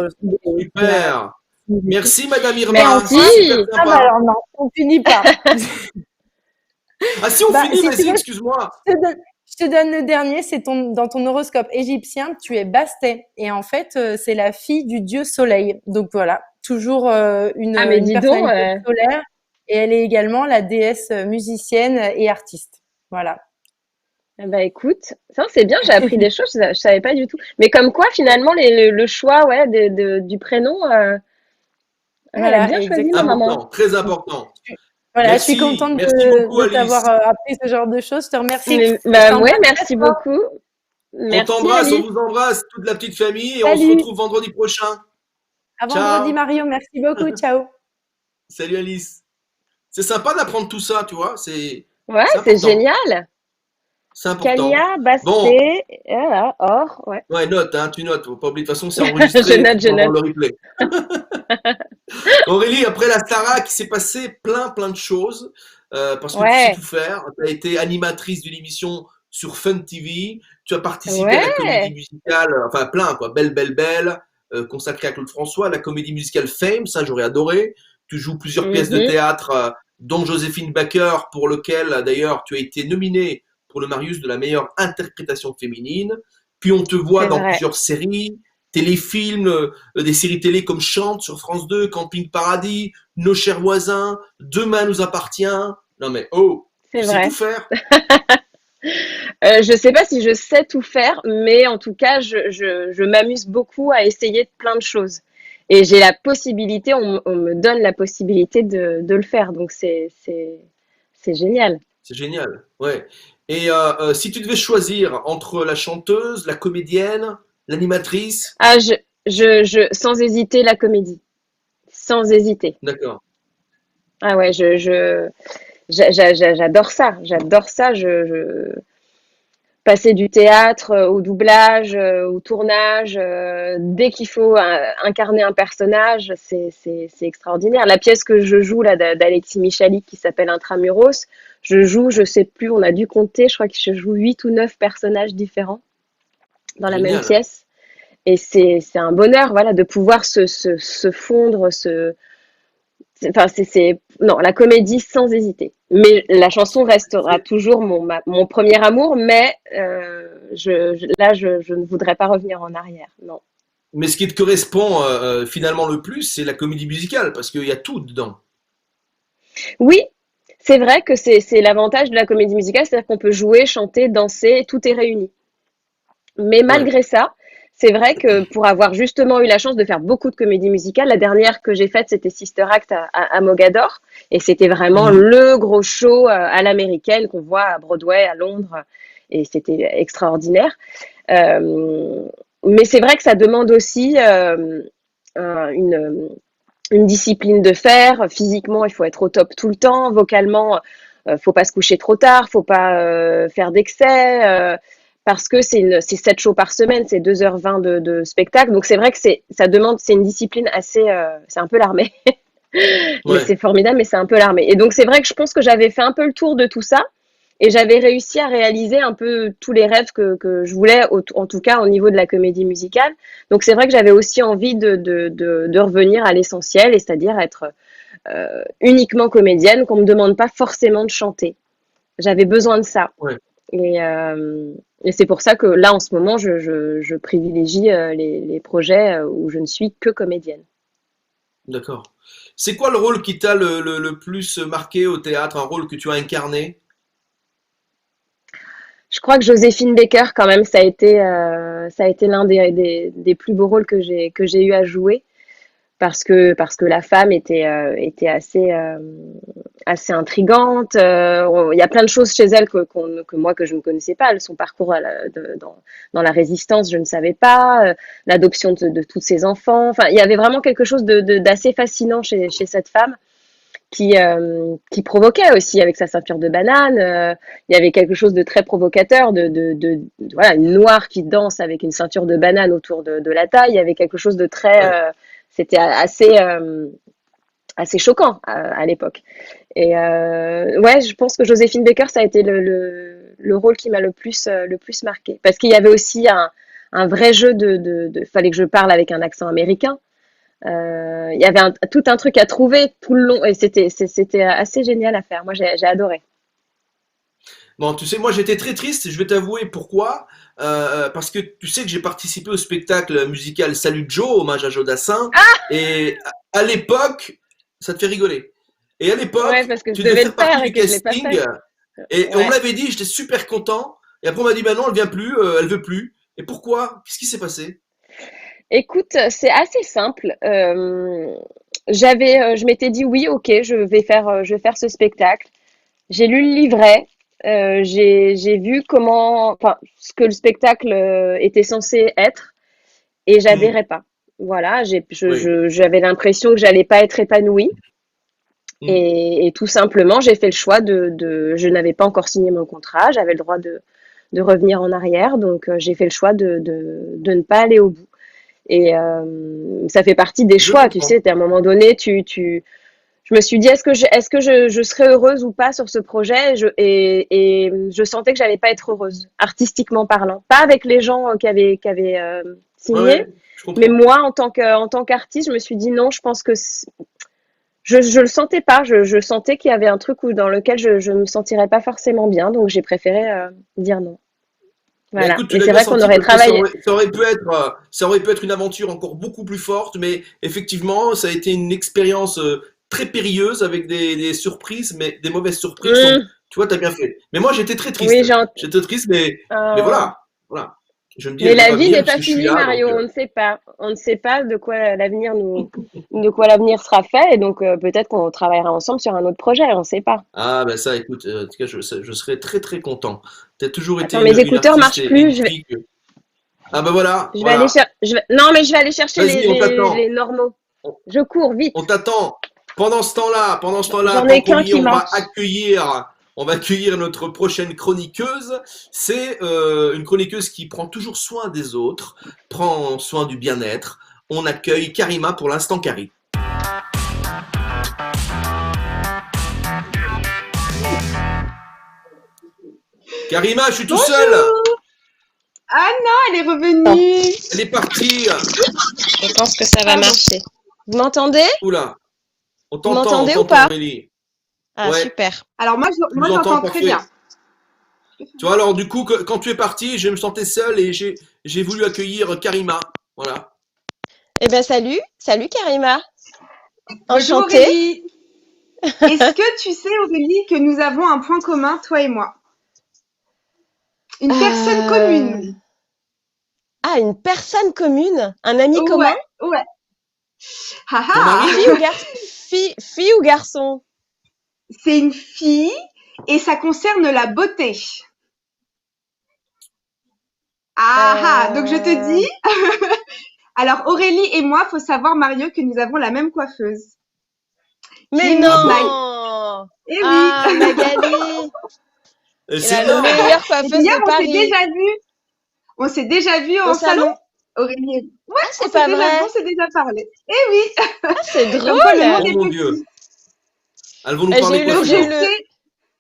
Super. Merci, Madame Irma. Merci. C'est super Ah bah sympa. alors non, on finit pas. Ah, si on Bah, finit, si tu vas-y, veux, excuse-moi. je te donne le dernier, c'est dans ton horoscope égyptien, tu es Bastet. Et en fait, c'est la fille du dieu soleil. Donc voilà, toujours Ah, mais une dis donc, personnalité solaire. Et elle est également la déesse musicienne et artiste. Voilà. bah écoute, ça c'est bien, j'ai appris des choses, je savais pas du tout. Mais comme quoi, finalement, le choix, ouais, du prénom, elle a Voilà, bien choisi ma exactement. maman. Important, très important. Voilà, je suis Merci. contente Merci beaucoup, de Alice. t'avoir appris ce genre de choses. Je te remercie. Mais, Je bah ouais, t'embrasse très merci fort. beaucoup. On Merci t'embrasse, on Alice. vous embrasse, toute la petite famille, et on se Salut. retrouve vendredi prochain. À vendredi, Ciao. Mario. Merci beaucoup. Ciao. Salut, Alice. C'est sympa d'apprendre tout ça, tu vois. C'est Ouais, c'est c'est important. génial. C'est important. Calia, Bon, Basté, voilà, Or, ouais. ouais, note, hein, tu notes. Faut pas oublier. De toute façon, c'est Je enregistré. note, je On va voir note. le replay. Aurélie, après la Starac, il s'est passé plein de choses parce que tu sais Ouais, tout faire. Tu as été animatrice d'une émission sur Fun TV. Tu as participé à la comédie ouais. musicale, enfin plein quoi, Belle, consacrée à Claude François, la comédie musicale Fame, ça j'aurais adoré. Tu joues plusieurs pièces de Mhm, théâtre, dont Joséphine Baker, pour lequel d'ailleurs tu as été nominée pour le Marius de la meilleure interprétation féminine. Puis on te voit c'est dans vrai. plusieurs séries, téléfilms, des séries télé comme Chante sur France 2, Camping Paradis, Nos chers voisins, Demain nous appartient. Non mais oh, C'est tu sais tout vrai. faire. Je sais pas si je sais tout faire, mais en tout cas, je m'amuse beaucoup à essayer plein de choses. Et j'ai la possibilité, on me donne la possibilité de le faire. Donc c'est génial. C'est génial. Ouais. Et si tu devais choisir entre la chanteuse, la comédienne, l'animatrice, Ah, sans hésiter, la comédie. Sans hésiter. d'accord. Ah ouais, j'adore ça. J'adore ça. Passer du théâtre au doublage, au tournage, dès qu'il faut incarner un personnage, c'est extraordinaire. La pièce que je joue là d'Alexis Michalik qui s'appelle Intramuros, je joue, je sais plus, on a dû compter, je crois que je joue 8 ou 9 personnages différents dans la même Génial. pièce. Et c'est un bonheur, voilà, de pouvoir se fondre, enfin, non, la comédie sans hésiter. Mais la chanson restera toujours mon premier amour, mais je ne voudrais pas revenir en arrière, non. Mais ce qui te correspond finalement le plus, c'est la comédie musicale, parce qu'il y a tout dedans. Oui, c'est vrai que c'est l'avantage de la comédie musicale, c'est-à-dire qu'on peut jouer, chanter, danser, tout est réuni. Mais Ouais. malgré ça, c'est vrai que pour avoir justement eu la chance de faire beaucoup de comédies musicales, la dernière que j'ai faite, c'était Sister Act à Mogador. Et c'était vraiment Mhm. le gros show à l'américaine qu'on voit à Broadway, à Londres. Et c'était extraordinaire. Euh, mais c'est vrai que ça demande aussi une discipline de fer. Physiquement, il faut être au top tout le temps. Vocalement, faut pas se coucher trop tard, faut pas faire d'excès. Parce que c'est 7 shows par semaine, c'est 2h20 de spectacle. Donc c'est vrai que c'est une discipline assez, c'est un peu l'armée. Mais Ouais. c'est formidable, mais c'est un peu l'armée. Et donc c'est vrai que je pense que j'avais fait un peu le tour de tout ça. Et j'avais réussi à réaliser un peu tous les rêves que je voulais, en tout cas au niveau de la comédie musicale. Donc c'est vrai que j'avais aussi envie de revenir à l'essentiel, et c'est-à-dire être uniquement comédienne, qu'on ne me demande pas forcément de chanter. J'avais besoin de ça. Ouais. Et c'est pour ça que là, en ce moment, je privilégie les projets où je ne suis que comédienne. D'accord. C'est quoi le rôle qui t'a le plus marqué au théâtre, un rôle que tu as incarné? Je crois que Joséphine Baker, quand même, ça a été l'un des plus beaux rôles que j'ai eu à jouer. parce que la femme était assez intrigante. Il y a plein de choses chez elle que moi que je ne connaissais pas. Son parcours dans la résistance, je ne savais pas. L'adoption de tous ses enfants. Enfin, il y avait vraiment quelque chose d'assez fascinant chez cette femme qui provoquait aussi avec sa ceinture de banane. Il y avait quelque chose de très provocateur, voilà, une noire qui danse avec une ceinture de banane autour de la taille. Il y avait quelque chose de très, c'était assez choquant à l'époque. Et ouais, je pense que Joséphine Baker, ça a été le rôle qui m'a le plus marqué, parce qu'il y avait aussi un vrai jeu fallait que je parle avec un accent américain. Il y avait tout un truc à trouver tout le long et c'était assez génial à faire. Moi, j'ai adoré. Bon, tu sais, moi j'étais très triste et je vais t'avouer pourquoi. Parce que tu sais que j'ai participé au spectacle musical Salut Joe, hommage à Joe Dassin. Et à l'époque, ça te fait rigoler. Et à l'époque, Ouais, parce que je tu devais devais le faire faire partie et du que je l'ai pas casting. fait. Et on Ouais. me l'avait dit, j'étais super content. Et après on m'a dit, bah non, elle vient plus, elle veut plus. Et pourquoi? Qu'est-ce qui s'est passé? Écoute, c'est assez simple. Je m'étais dit oui, ok, je vais faire ce spectacle. J'ai lu le livret. J'ai vu enfin, ce que le spectacle était censé être, et Hmm, j'adhérais pas. Voilà, oui. j'avais l'impression que j'allais pas être épanouie. Hmm. Et tout simplement, j'ai fait le choix je n'avais pas encore signé mon contrat, j'avais le droit de revenir en arrière, donc j'ai fait le choix de ne pas aller au bout. Et ça fait partie des Je choix, tu comprends. sais, à un moment donné, je me suis dit, est-ce que je serais heureuse ou pas sur ce projet? Et je sentais que j'allais pas être heureuse, artistiquement parlant. Pas avec les gens qui avaient Ouais, signé, ouais, je mais comprends. moi, en tant qu'artiste, je me suis dit non, je pense que je le sentais pas. Je sentais qu'il y avait un truc dans lequel je me sentirais pas forcément bien, donc j'ai préféré dire non. Bah Voilà. écoute, tu Mais l'as c'est bien vrai qu'on senti aurait parce que travaillé. ça aurait pu être une aventure encore beaucoup plus forte, mais effectivement, ça a été une expérience très périlleuse avec des surprises, mais des mauvaises surprises. Donc, Mmh. tu vois, t'as bien fait. Mais moi, j'étais très Oui, triste. J'étais triste, mais euh, voilà, voilà. Je me dis, mais elle veut la pas vie venir n'est parce pas que je suis finie, là, donc. Mario. On ne sait pas. On ne sait pas de quoi l'avenir sera fait. Et donc, peut-être qu'on travaillera ensemble sur un autre projet. On ne sait pas. Ah, ben ça, écoute, en tout cas, je serais très très content. T'as toujours été Attends, mes une écouteurs artiste marchent et plus. une fille que. Ah, ben voilà, Je vais aller voilà. non, mais je vais aller chercher Vas-y, on t'attend. les normaux. On, Je cours on vite. t'attend. Pendant ce temps-là, J'en tant ai qu'on qu'un y est, qui marche. on va accueillir notre prochaine chroniqueuse. C'est une chroniqueuse qui prend toujours soin des autres, prend soin du bien-être. On accueille Karima pour l'instant, Carrie. Karima, je suis tout seul. Bonjour! Ah non, elle est Attends, revenue. Elle est partie. je pense que ça va Pardon. marcher. Vous m'entendez? Oula, Vous on m'entendez ou t'entend, pas? Aurélie. Ah, Ouais, super. Alors moi, tu moi nous entends, j'entends très bien. parfait. Tu vois, alors du coup, quand tu es parti, je me sentais seul et j'ai voulu accueillir Karima. Voilà. Eh ben, salut Karima. Bonjour Enchantée. Aurélie. Est-ce que tu sais Aurélie que nous avons un point commun, toi et moi? Une personne commune. Ah, une personne commune, un ami commun, Ouais, ouais. Ah Ton ah. mari? fille ou garçon? C'est une fille et ça concerne la beauté. Ah ah. Donc je te Euh, dis. Alors Aurélie et moi, faut savoir Mario que nous avons la même coiffeuse, qui Mais est Miss Ah bon? Mike. non! Eh oui. Ah, Magali, C'est la énorme. meilleure Et coiffeuse d'ailleurs, de Paris, on s'est déjà vu au en salon, salon. Aurélie. Ouais, Ah, c'est pas on vrai. s'est déjà parlé. Eh oui, Ah, c'est comme quoi le monde drôle. Oh est mon Dieu. petit. Elles vont nous parler Donc je J'ai eu coiffure. le, sais,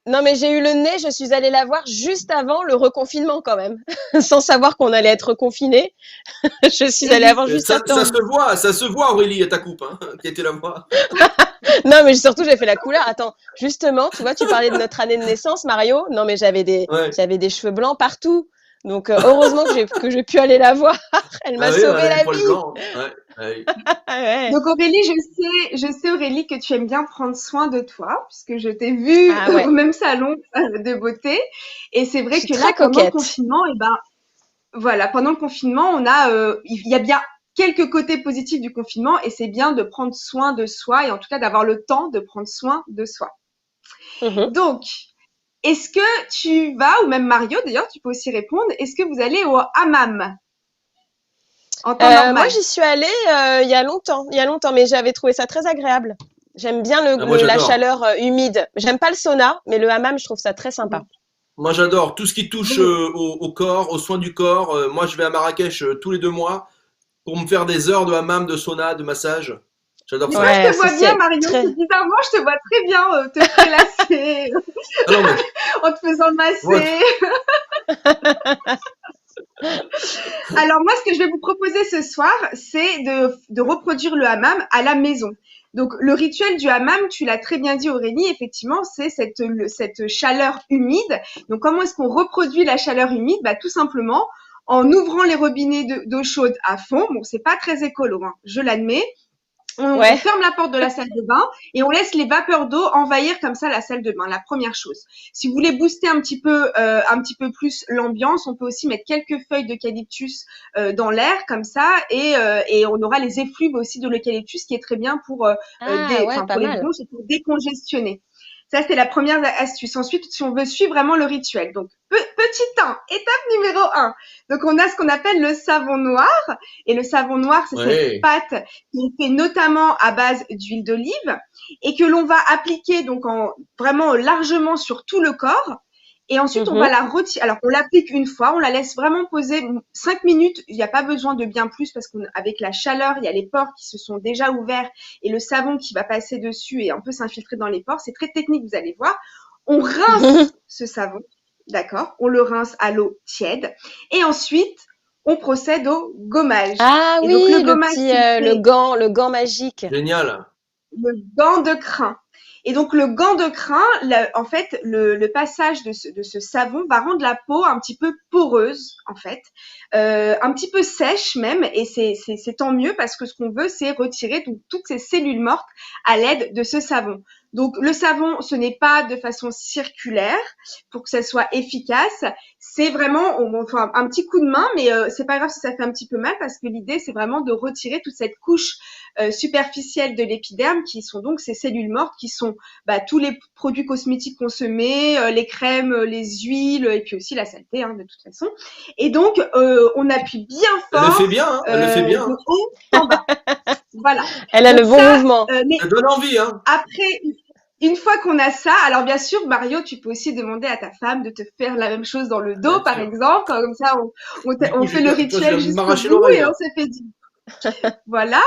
non mais j'ai eu le nez, je suis allée la voir juste avant le reconfinement quand même, sans savoir qu'on allait être confinés. Je suis eh allée la oui, voir juste à temps. Ça se voit Aurélie à ta coupe, hein, qui était la voix. Non, mais surtout, j'ai fait la couleur. Attends, justement, tu vois, tu parlais de notre année de naissance, Mario. Non, mais Ouais. j'avais des cheveux blancs partout. Donc, heureusement que j'ai pu aller la voir. Elle Ah m'a oui, sauvé elle a le la poil vie. blanc. Ouais. Ouais. Ah ouais. donc Aurélie, je sais Aurélie que tu aimes bien prendre soin de toi, puisque je t'ai vue Ah au ouais. même salon de beauté. Et c'est Je vrai suis que là, très pendant le coquette. confinement, eh ben, voilà, pendant le confinement, il y a bien quelques côtés positifs du confinement et c'est bien de prendre soin de soi et en tout cas d'avoir le temps de prendre soin de soi. Donc, est-ce que tu vas, ou même Mario d'ailleurs, tu peux aussi répondre, est-ce que vous allez au hammam en temps normal? Moi, j'y suis allée il y a longtemps, mais j'avais trouvé ça très agréable. J'aime bien Moi, la j'adore. chaleur humide. J'aime pas le sauna, mais le hammam, je trouve ça très sympa. Moi, j'adore tout ce qui touche au corps, aux soins du corps. Moi, je vais à Marrakech tous les 2 mois pour me faire des heures de hammam, de sauna, de massage. J'adore Mais ça. moi, je Ouais, te vois ça, bien, c'est Mario. très- Bizarrement, je te vois très bien te prélasser Ah non, mais en te faisant masser. Ouais. Alors moi, ce que je vais vous proposer ce soir, c'est de reproduire le hammam à la maison. Donc le rituel du hammam, tu l'as très bien dit Aurélie, effectivement, c'est cette chaleur humide. Donc comment est-ce qu'on reproduit la chaleur humide? Bah tout simplement en ouvrant les robinets d'eau chaude à fond. Bon, c'est pas très écolo, hein, je l'admets. On Ouais. ferme la porte de la salle de bain et on laisse les vapeurs d'eau envahir comme ça la salle de bain. La première chose. Si vous voulez booster un petit peu plus l'ambiance, on peut aussi mettre quelques feuilles d'eucalyptus dans l'air comme ça et on aura les effluves aussi de l'eucalyptus qui est très bien pour Ah ouais, pas pour les mal. bronches et pour décongestionner. Ça, c'est la première astuce. Ensuite, si on veut suivre vraiment le rituel. Donc, petit 1, étape numéro 1. Donc, on a ce qu'on appelle le savon noir. Et le savon noir, c'est Ouais. cette pâte qui est faite notamment à base d'huile d'olive et que l'on va appliquer donc vraiment largement sur tout le corps. Et ensuite, on va la retirer. Alors, on l'applique une fois, on la laisse vraiment poser 5 minutes. Il n'y a pas besoin de bien plus parce qu'avec la chaleur, il y a les pores qui se sont déjà ouverts et le savon qui va passer dessus et un peu s'infiltrer dans les pores. C'est très technique, vous allez voir. On rince ce savon, d'accord? On le rince à l'eau tiède. Et ensuite, on procède au gommage. Ah Et oui, donc, le le gommage, petit, c'est le gant magique. Génial. le gant de crin. Et donc le gant de crin, en fait, le passage de ce savon va rendre la peau un petit peu poreuse, en fait, un petit peu sèche même, et c'est tant mieux parce que ce qu'on veut, c'est retirer toutes ces cellules mortes à l'aide de ce savon. Donc le savon, ce n'est pas de façon circulaire pour que ça soit efficace. C'est vraiment enfin, un petit coup de main, mais c'est pas grave si ça fait un petit peu mal parce que l'idée, c'est vraiment de retirer toute cette couche superficielle de l'épiderme qui sont donc ces cellules mortes qui sont tous les produits cosmétiques consommés, les crèmes, les huiles et puis aussi la saleté de toute façon. Et donc on appuie bien fort. Elle le fait bien, hein. Elle le fait bien. De haut en bas. Voilà. Elle a Donc le bon ça, mouvement. mais Ça donne envie, hein. après, une fois qu'on a ça, alors bien sûr, Mario, tu peux aussi demander à ta femme de te faire la même chose dans le dos, Bien par sûr. exemple. Comme ça, on Du coup, fait le je rituel viens de jusqu'au m'arracher bout l'oreille, et là. on s'est fait dire. Voilà.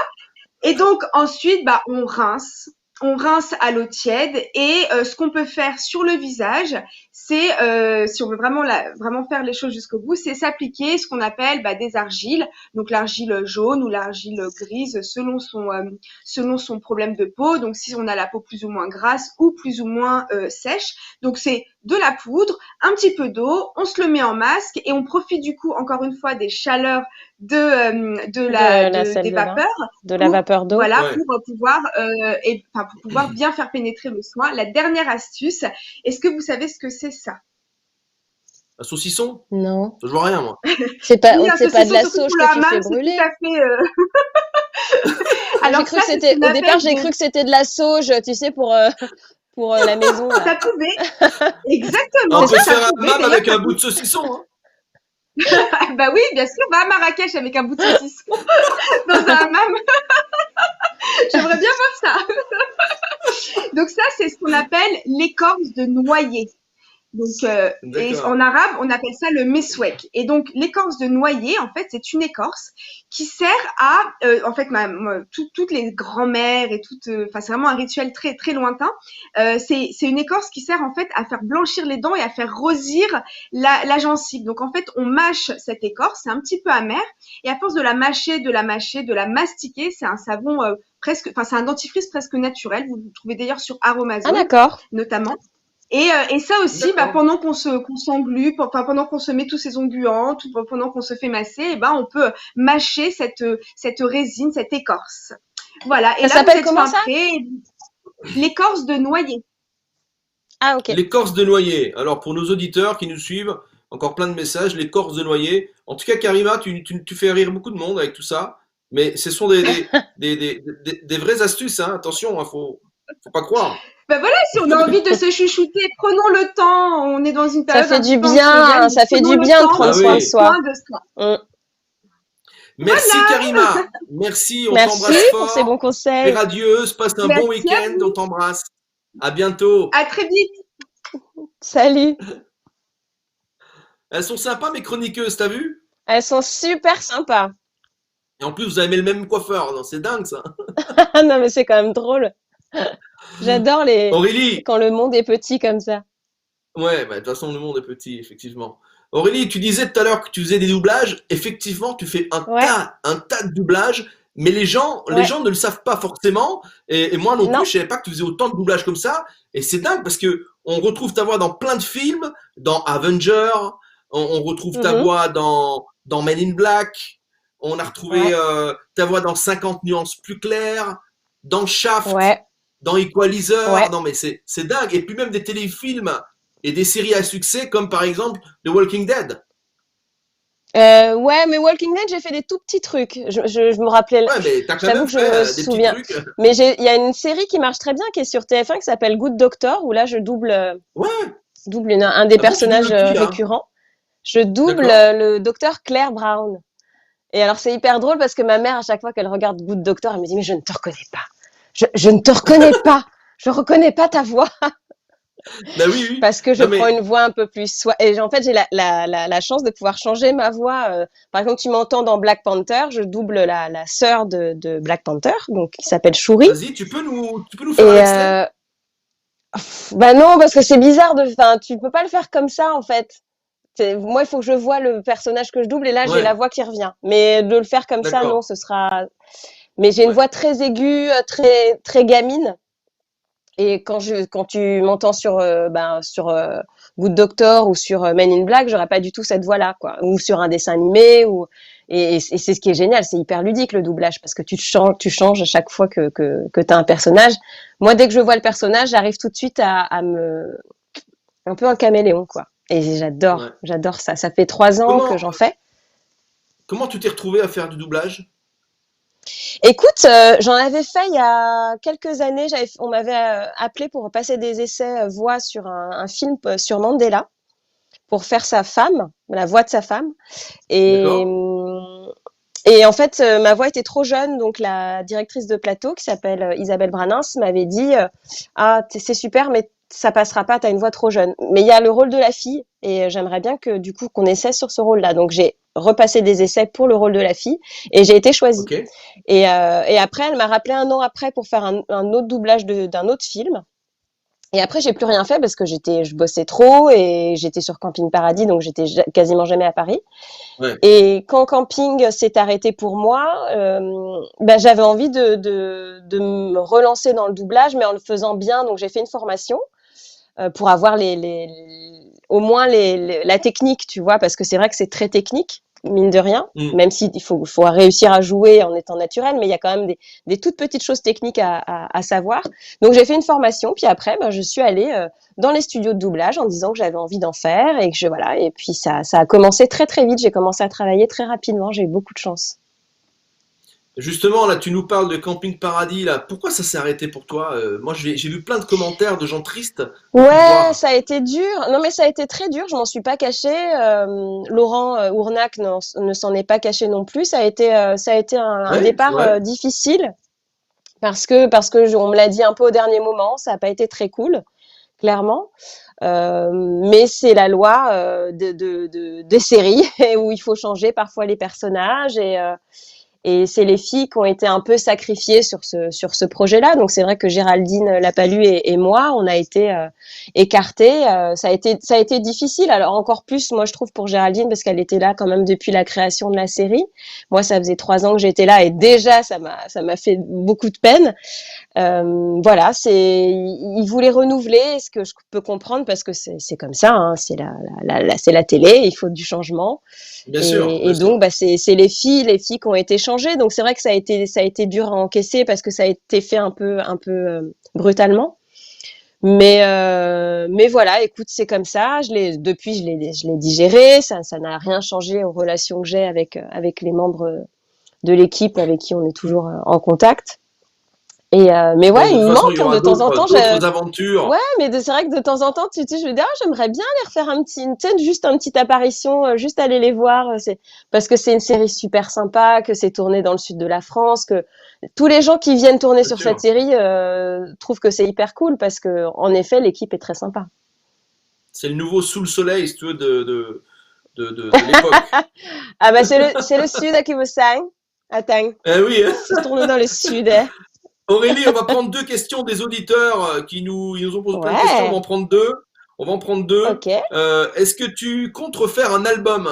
Et donc ensuite, on rince. On rince à l'eau tiède et ce qu'on peut faire sur le visage, c'est si on veut vraiment faire les choses jusqu'au bout, c'est s'appliquer ce qu'on appelle des argiles, donc l'argile jaune ou l'argile grise selon son problème de peau. Donc si on a la peau plus ou moins grasse ou plus ou moins sèche, donc c'est de la poudre, un petit peu d'eau, on se le met en masque et on profite du coup encore une fois des chaleurs des vapeurs, de la vapeur d'eau. voilà, Ouais. pour pouvoir bien faire pénétrer le soin. La dernière astuce, est-ce que vous savez ce que c'est ça? Un saucisson? Non. Je vois rien, moi. C'est pas, Oui, un c'est pas de la saucisson, surtout sauge pour le que tu fais hammam, c'est brûler. tout à fait. Alors J'ai cru ça, que c'est ce c'était, qu'on au départ, appelle j'ai cru que c'était de la sauge, tu sais, pour la maison, là. Ça pouvait. Exactement. On peut se ça faire un pouvait. hammam D'ailleurs, avec ça un bout de saucisson, hein. Bah oui, bien sûr, va à Marrakech avec un bout de saucisson dans un hammam. J'aimerais bien voir ça. Donc ça, c'est ce qu'on appelle l'écorce de noyer. Donc, et D'accord. en arabe, on appelle ça le meswek. Et donc, l'écorce de noyer, en fait, c'est une écorce qui sert à, en fait, toutes les grand-mères et enfin, c'est vraiment un rituel très très lointain. C'est une écorce qui sert en fait à faire blanchir les dents et à faire rosir la gencive. Donc, en fait, on mâche cette écorce, c'est un petit peu amer, et à force de la mâcher, de la mastiquer, c'est un savon presque, enfin, c'est un dentifrice presque naturel. Vous le trouvez d'ailleurs sur Aromazone, Ah, d'accord. notamment. Et ça aussi, pendant qu'on s'englue, pendant qu'on se met tous ces onguents, pendant qu'on se fait masser, on peut mâcher cette résine, cette écorce. Voilà. Et Ça là, s'appelle vous êtes comment fin ça? prêt. L'écorce de noyer. Ah, ok. L'écorce de noyer. Alors, pour nos auditeurs qui nous suivent, encore plein de messages, l'écorce de noyer. En tout cas, Karima, tu fais rire beaucoup de monde avec tout ça. Mais ce sont des vraies astuces, hein. Attention, hein, faut pas croire. Ben voilà, si on a envie de se chouchouter, prenons le temps. On est dans une Ça période fait un du petit peu bien, anxiogène, ça fait prenons du le bien de temps prendre Ah soin de oui. soi. soin de soi. Merci Karima. Merci, on Merci t'embrasse pour ces fort. bons T'es conseils. radieuse, passe un Merci bon à week-end, on t'embrasse. À bientôt. À très vite. Salut. Elles sont sympas mes chroniqueuses, t'as vu? Elles sont super sympas. Et en plus, vous avez le même coiffeur, non? C'est dingue ça. Non, mais c'est quand même drôle. J'adore Aurélie, quand le monde est petit comme ça. ouais, bah, de toute façon, le monde est petit, effectivement. Aurélie, tu disais tout à l'heure que tu faisais des doublages. Effectivement, tu fais Ouais. un tas de doublages, mais les gens Ouais. ne le savent pas forcément. Et moi non Non. plus, je savais pas que tu faisais autant de doublages comme ça. Et c'est dingue parce que on retrouve ta voix dans plein de films, dans Avenger, on retrouve ta Mhm. voix dans Men in Black, on a retrouvé Ouais. ta voix dans 50 nuances plus claires, dans Shaft, Ouais. dans Equalizer. Ouais. Non, mais c'est dingue. Et puis même des téléfilms et des séries à succès comme par exemple The Walking Dead. Ouais, mais Walking Dead, j'ai fait des tout petits trucs. Je me rappelais, Ouais, mais t'as je quand t'avoue même que je me fait des petits souviens. trucs. Mais il y a une série qui marche très bien, qui est sur TF1, qui s'appelle Good Doctor, où là, je double Ouais. un des Ah bon, tu personnages doubles qui, là? récurrents. Je double D'accord. le docteur Claire Brown. Et alors, c'est hyper drôle parce que ma mère, à chaque fois qu'elle regarde Good Doctor, elle me dit, mais je ne te reconnais pas. Je ne te reconnais pas. Je reconnais pas ta voix. Bah oui, oui. Parce que je Non, mais prends une voix un peu plus. Et en fait, j'ai la chance de pouvoir changer ma voix. Par exemple, tu m'entends dans Black Panther, je double la sœur de Black Panther, donc qui s'appelle Shuri. vas-y, tu peux nous faire un Et extrait? bah non, parce que c'est bizarre enfin, tu peux pas le faire comme ça en fait. Moi, il faut que je vois le personnage que je double et là, j'ai la Ouais, voix qui revient. Mais de le faire comme ça, non, d'accord. ce sera. Mais j'ai une Ouais. voix très aiguë, très très gamine. Et quand tu m'entends sur Good Doctor ou sur Men in Black, j'aurais pas du tout cette voix-là, quoi. Ou sur un dessin animé et c'est ce qui est génial, c'est hyper ludique le doublage parce que tu changes à chaque fois que t'as un personnage. Moi, dès que je vois le personnage, j'arrive tout de suite à me un peu un caméléon, quoi. Et Ouais. j'adore ça. Ça fait 3 ans que Comment, j'en fais. comment tu t'es retrouvé à faire du doublage? Écoute, j'en avais fait il y a quelques années. On m'avait appelé pour passer des essais voix sur un film sur Mandela pour faire sa femme, la voix de sa femme. Et, D'accord. et en fait, ma voix était trop jeune, donc la directrice de plateau qui s'appelle Isabelle Branins m'avait dit ah c'est super, mais ça passera pas, t'as une voix trop jeune. Mais il y a le rôle de la fille et j'aimerais bien que du coup qu'on essaie sur ce rôle-là. Donc j'ai repassé des essais pour le rôle de la fille et j'ai été choisie. Ok. Et après, elle m'a rappelé 1 an après pour faire un autre doublage d'un autre film. Et après, j'ai plus rien fait parce que je bossais trop et j'étais sur Camping Paradis, donc j'étais quasiment jamais à Paris. Ouais. Et quand Camping s'est arrêté pour moi, j'avais envie de me relancer dans le doublage, mais en le faisant bien. Donc j'ai fait une formation pour avoir au moins la technique, tu vois, parce que c'est vrai que c'est très technique, mine de rien, même s'il faut réussir à jouer en étant naturel, mais il y a quand même des toutes petites choses techniques à savoir. Donc j'ai fait une formation, puis après, je suis allée dans les studios de doublage en disant que j'avais envie d'en faire et que voilà, et puis ça a commencé très très vite. J'ai commencé à travailler très rapidement. J'ai eu beaucoup de chance. Justement, là, tu nous parles de Camping Paradis, là. Pourquoi ça s'est arrêté pour toi? Moi, j'ai vu plein de commentaires de gens tristes. Ouais, ça a été dur. Non, mais ça a été très dur. Je m'en suis pas cachée. Laurent Ournac ne s'en est pas caché non plus. Ça a été un départ difficile parce que on me l'a dit un peu au dernier moment. Ça a pas été très cool, clairement. Mais c'est la loi des séries où il faut changer parfois les personnages et c'est les filles qui ont été un peu sacrifiées sur ce projet-là. Donc c'est vrai que Géraldine Lapalu et moi, on a été écartés. Ça a été difficile. Alors encore plus, moi je trouve pour Géraldine parce qu'elle était là quand même depuis la création de la série. Moi, ça faisait 3 ans que j'étais là et déjà ça m'a fait beaucoup de peine. Voilà, il voulait renouveler, ce que je peux comprendre parce que c'est comme ça. Hein, c'est la télé. Il faut du changement. Bien sûr. Et donc, c'est les filles qui ont été changées. Donc, c'est vrai que ça a été dur à encaisser parce que ça a été fait un peu brutalement. Mais voilà, écoute, c'est comme ça. Depuis, je l'ai digéré. Ça n'a rien changé aux relations que j'ai avec les membres de l'équipe avec qui on est toujours en contact. Et mais ouais, il me manque de temps en temps. D'autres aventures. Ouais, mais c'est vrai que de temps en temps, tu sais, je me dis, j'aimerais bien aller refaire tu sais, juste une petite apparition, juste aller les voir. C'est parce que c'est une série super sympa, que c'est tourné dans le sud de la France, que tous les gens qui viennent tourner sur cette série trouvent que c'est hyper cool parce que en effet, l'équipe est très sympa. C'est le nouveau Sous le soleil, si tu veux, de l'époque. Ah bah c'est le sud qui me saigne. Attends. Eh oui. Ça se tourne dans le sud. Hein. Aurélie, on va prendre 2 questions des auditeurs qui nous ont posé plein de questions. On va en prendre deux. Okay. Est-ce que tu comptes refaire un album?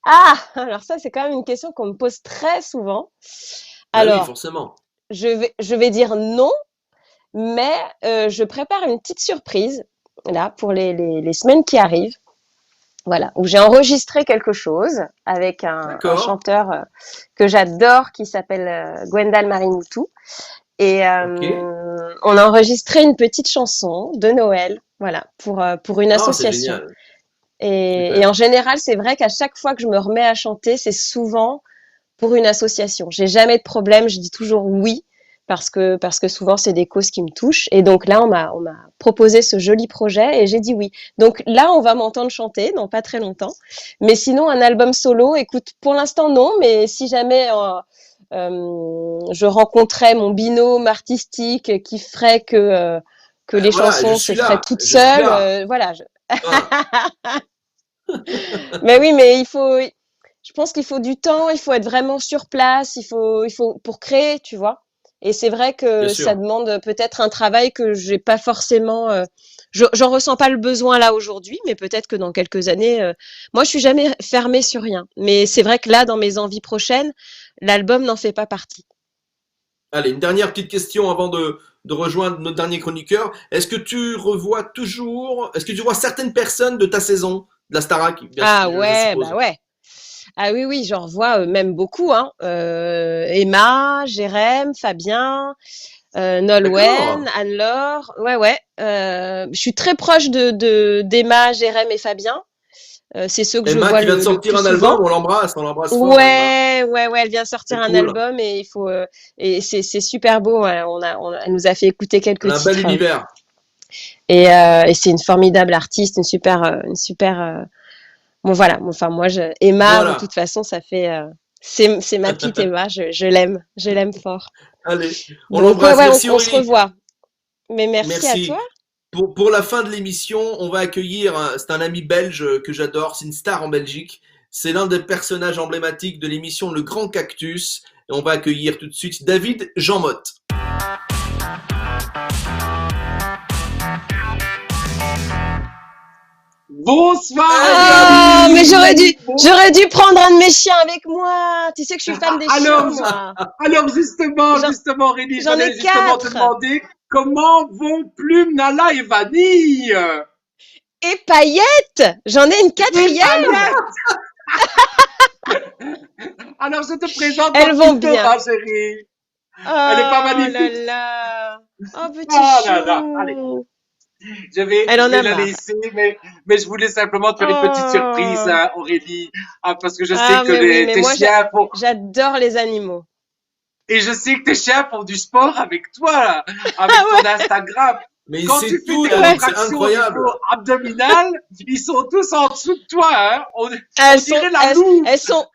Ah, alors ça, c'est quand même une question qu'on me pose très souvent. Alors, oui, forcément. Je vais dire non, mais je prépare une petite surprise là pour les semaines qui arrivent. Voilà, où j'ai enregistré quelque chose avec un chanteur que j'adore qui s'appelle Gwendal Marimoutou. Et on a enregistré une petite chanson de Noël, voilà, pour une association. Et en général, c'est vrai qu'à chaque fois que je me remets à chanter, c'est souvent pour une association. J'ai jamais de problème, je dis toujours oui. Parce que souvent c'est des causes qui me touchent et donc là on m'a proposé ce joli projet et j'ai dit oui. Donc là on va m'entendre chanter dans pas très longtemps, mais sinon un album solo, écoute, pour l'instant non, mais si jamais je rencontrais mon binôme artistique qui ferait que les chansons se feraient toutes seules, voilà. Mais oui, mais je pense qu'il faut du temps, il faut être vraiment sur place, il faut pour créer, tu vois. Et c'est vrai que ça demande peut-être un travail que j'ai pas forcément. J'en ressens pas le besoin là aujourd'hui, mais peut-être que dans quelques années. Moi, je suis jamais fermée sur rien. Mais c'est vrai que là, dans mes envies prochaines, l'album n'en fait pas partie. Allez, une dernière petite question avant de rejoindre notre dernier chroniqueur. Est-ce que tu vois certaines personnes de ta saison de la Starac? Ah ouais, bah ouais. Ah oui, oui, j'en revois même beaucoup. Hein. Emma, Jérém, Fabien, Nolwenn, Anne-Laure. Ouais. Je suis très proche d'Emma, Jérém et Fabien. C'est ceux que je vois Emma qui vient de sortir un album, on l'embrasse fort. Ouais, elle vient de sortir un album et il faut et c'est super beau. Ouais. Elle nous a fait écouter quelques titres. Un bel univers. Et c'est une formidable artiste, une super. Bon voilà, enfin moi Emma de toute façon ça fait c'est ma petite Emma, je l'aime fort. Allez, on l'embrasse. Merci on se revoit. Mais merci à toi. Pour la fin de l'émission, on va accueillir c'est un ami belge que j'adore, c'est une star en Belgique. C'est l'un des personnages emblématiques de l'émission Le Grand Cactus et on va accueillir tout de suite David Jeanmotte. Bonsoir. Ah, mais j'aurais dû prendre un de mes chiens avec moi. Tu sais que je suis fan des chiens, moi. Alors justement, Aurélie, j'allais justement te demander comment vont Plume, Nala et Vanille. Et Paillette, j'en ai une 4e. Alors je te présente. Elles vont bien, ma chérie. Elle est pas magnifique. Là. Oh petit chou. Là. Allez. Je vais la laisser, mais je voulais simplement te faire une petite surprise, hein, Aurélie, parce que je sais que tes chiens font... J'adore les animaux. Et je sais que tes chiens font du sport avec toi, là, avec ton Instagram. Mais quand tu fais des contractions abdominales, ils sont tous en dessous de toi, hein. On dirait la loupe. Elles sont...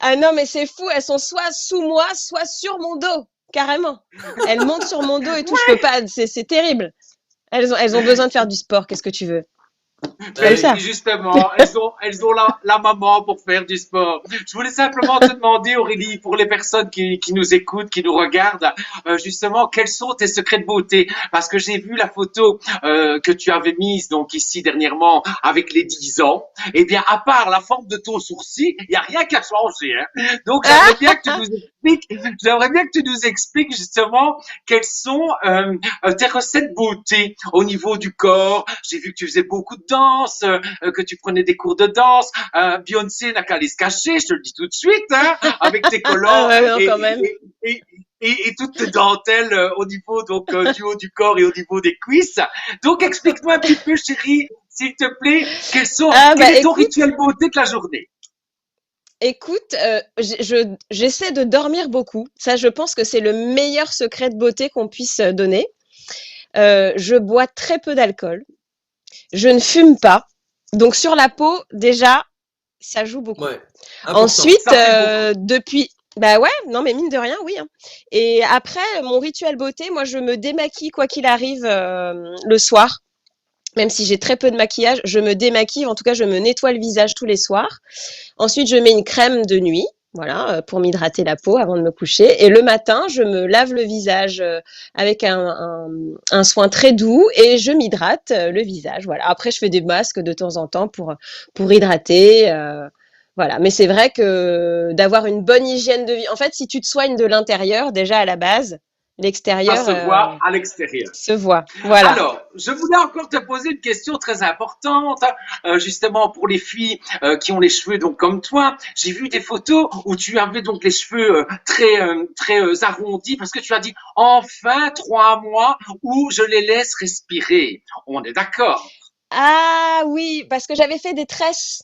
Ah non, mais c'est fou, elles sont soit sous moi, soit sur mon dos, carrément. Elles montent sur mon dos et tout, je peux pas, c'est terrible. Elles ont besoin de faire du sport, qu'est-ce que tu veux? Justement, elles ont la maman pour faire du sport. Je voulais simplement te demander, Aurélie, pour les personnes qui nous écoutent, qui nous regardent, justement, quels sont tes secrets de beauté? Parce que j'ai vu la photo que tu avais mise donc ici dernièrement avec les 10 ans. Eh bien, à part la forme de ton sourcil, il y a rien qui a changé. Hein. Donc, j'aimerais bien que tu nous expliques justement quelles sont tes recettes beauté au niveau du corps. J'ai vu que tu faisais beaucoup de danse, que tu prenais des cours de danse. Beyoncé n'a qu'à aller se cacher, je te le dis tout de suite, hein, avec tes collants et toutes tes dentelles au niveau donc du haut du corps et au niveau des cuisses. Donc explique-moi un petit peu, chérie, s'il te plaît, quel est ton rituel beauté de la journée? Écoute, j'essaie de dormir beaucoup. Ça, je pense que c'est le meilleur secret de beauté qu'on puisse donner. Je bois très peu d'alcool. Je ne fume pas. Donc, sur la peau, déjà, ça joue beaucoup. Ouais. Ensuite, depuis... Bah ouais, non mais mine de rien, oui. Hein. Et après, mon rituel beauté, moi, je me démaquille quoi qu'il arrive le soir. Même si j'ai très peu de maquillage, je me démaquille. En tout cas, je me nettoie le visage tous les soirs. Ensuite, je mets une crème de nuit. Voilà, pour m'hydrater la peau avant de me coucher. Et le matin, je me lave le visage avec un soin très doux et je m'hydrate le visage. Voilà. Après, je fais des masques de temps en temps pour hydrater. Voilà. Mais c'est vrai que d'avoir une bonne hygiène de vie. En fait, si tu te soignes de l'intérieur, déjà à la base, l'extérieur. Ça se voit à l'extérieur. Se voit. Voilà. Alors, je voulais encore te poser une question très importante, justement pour les filles qui ont les cheveux donc comme toi. J'ai vu des photos où tu avais donc les cheveux très arrondis parce que tu as dit enfin 3 mois où je les laisse respirer. On est d'accord? Ah oui, parce que j'avais fait des tresses.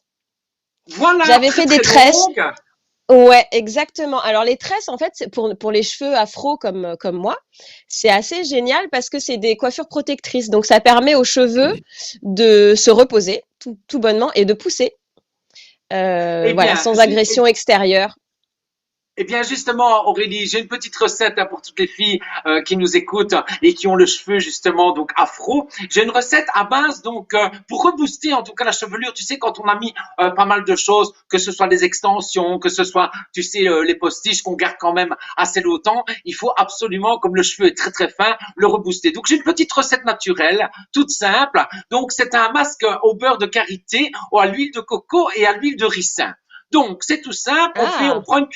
Voilà. J'avais fait des tresses. Longues. Ouais, exactement. Alors les tresses, en fait, c'est pour les cheveux afro comme moi, c'est assez génial parce que c'est des coiffures protectrices. Donc ça permet aux cheveux de se reposer tout bonnement et de pousser. Voilà, sans agression extérieure. Eh bien, justement, Aurélie, j'ai une petite recette pour toutes les filles qui nous écoutent et qui ont le cheveu justement donc afro. J'ai une recette à base donc pour rebooster en tout cas la chevelure. Tu sais, quand on a mis pas mal de choses, que ce soit les extensions, que ce soit, tu sais, les postiches qu'on garde quand même assez longtemps, il faut absolument, comme le cheveu est très très fin, le rebooster. Donc j'ai une petite recette naturelle, toute simple. Donc c'est un masque au beurre de karité, ou à l'huile de coco et à l'huile de ricin. Donc c'est tout simple. On prend une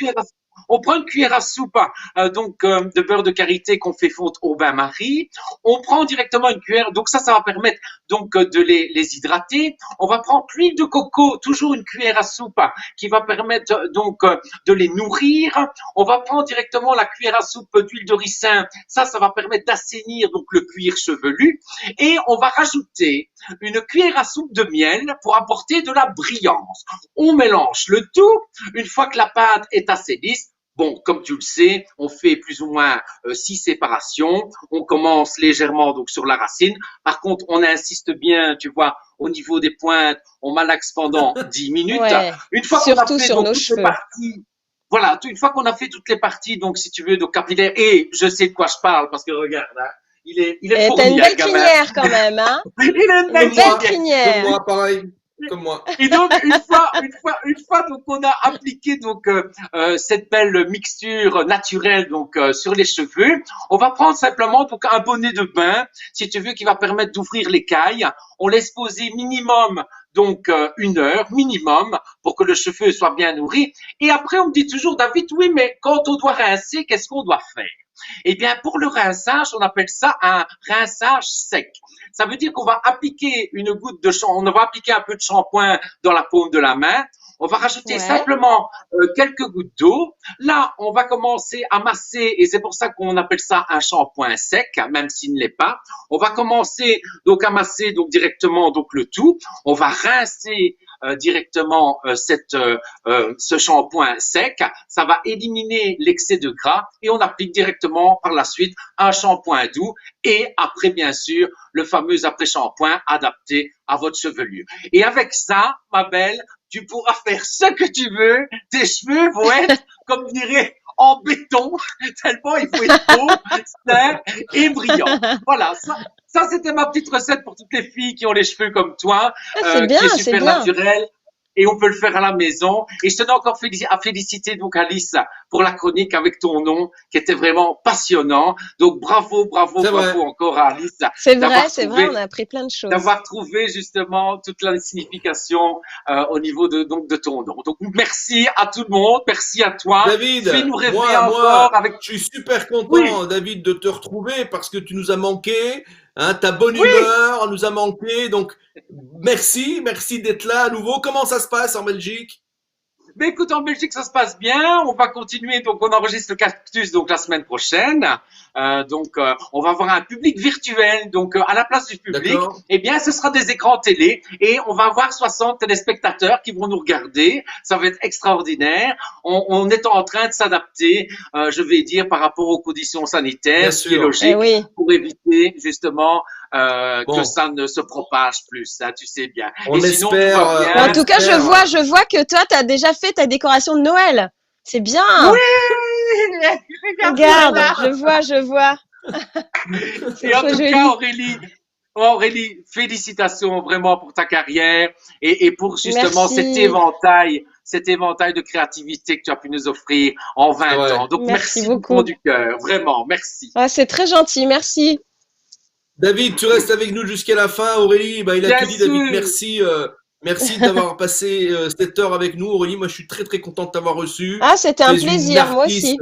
cuillère à soupe de beurre de karité qu'on fait fondre au bain-marie. On prend directement une cuillère, donc ça va permettre donc de les hydrater. On va prendre l'huile de coco, toujours une cuillère à soupe qui va permettre donc de les nourrir. On va prendre directement la cuillère à soupe d'huile de ricin. Ça va permettre d'assainir donc le cuir chevelu. Et on va rajouter une cuillère à soupe de miel pour apporter de la brillance. On mélange le tout. Une fois que la pâte est assez lisse, bon, comme tu le sais, on fait plus ou moins 6 séparations. On commence légèrement donc sur la racine. Par contre, on insiste bien, tu vois, au niveau des pointes, on malaxe pendant 10 minutes. Ouais, une fois qu'on a fait sur donc, nos toutes cheveux. les parties, voilà, une fois qu'on a fait toutes les parties, donc si tu veux, donc capillaires, et je sais de quoi je parle parce que regarde, hein, il est fourni, t'as une belle gamin. crinière quand même, hein? Il a une belle Une belle crinière. Comme moi, pareil. Comme moi. Et donc une fois donc on a appliqué donc cette belle mixture naturelle donc sur les cheveux, on va prendre simplement donc un bonnet de bain, si tu veux, qui va permettre d'ouvrir l'écaille. On laisse poser minimum donc 1 heure minimum pour que le cheveu soit bien nourri. Et après on me dit toujours, David, oui, mais quand on doit rincer, qu'est-ce qu'on doit faire? Eh bien, pour le rinçage, on appelle ça un rinçage sec. Ça veut dire qu'on va appliquer une goutte de shampoing, on va appliquer un peu de shampoing dans la paume de la main. On va rajouter simplement quelques gouttes d'eau. Là, on va commencer à masser et c'est pour ça qu'on appelle ça un shampoing sec, même s'il ne l'est pas. On va commencer donc à masser donc directement donc le tout. On va rincer directement ce shampoing sec. Ça va éliminer l'excès de gras et on applique directement par la suite un shampoing doux et après bien sûr le fameux après-shampoing adapté à votre chevelure. Et avec ça, ma belle, tu pourras faire ce que tu veux. Tes cheveux vont être, comme dirait, en béton, tellement il faut être beau, sain et brillant. Voilà, ça c'était ma petite recette pour toutes les filles qui ont les cheveux comme toi, C'est bien, qui est c'est super bien. naturel. Et on peut le faire à la maison. Et je tenais encore à féliciter donc Alice pour la chronique avec ton nom, qui était vraiment passionnant. Donc bravo encore à Alice. C'est vrai, on a appris plein de choses. D'avoir trouvé justement toute la signification au niveau de ton nom. Donc merci à tout le monde, merci à toi. David, fais-nous rêver moi, avec. je suis super content, David, de te retrouver parce que tu nous as manqué. Hein, ta bonne humeur nous a manqué. Donc merci d'être là à nouveau. Comment ça se passe en Belgique? Mais écoute, en Belgique, ça se passe bien. On va continuer. Donc, on enregistre le Cactus donc la semaine prochaine. On va avoir un public virtuel. Donc, à la place du public, eh bien, ce sera des écrans télé et on va avoir 60 téléspectateurs qui vont nous regarder. Ça va être extraordinaire. On est en train de s'adapter, je vais dire, par rapport aux conditions sanitaires, ce qui est logique, pour éviter justement que ça ne se propage plus. Hein, tu sais bien. On espère. En tout cas, je vois que toi, tu as déjà fait ta décoration de Noël. C'est bien. Oui. Regarde, je vois. Et en tout cas, Aurélie, félicitations vraiment pour ta carrière et pour justement cet éventail de créativité que tu as pu nous offrir en 20 ans. Donc, merci beaucoup du cœur. Vraiment, merci. Ah, c'est très gentil. Merci. David, tu restes avec nous jusqu'à la fin. Aurélie, il a tout dit. David, merci. Merci d'avoir passé cette heure avec nous, Aurélie. Moi, je suis très, très content de t'avoir reçu. Ah, c'était un plaisir, moi aussi.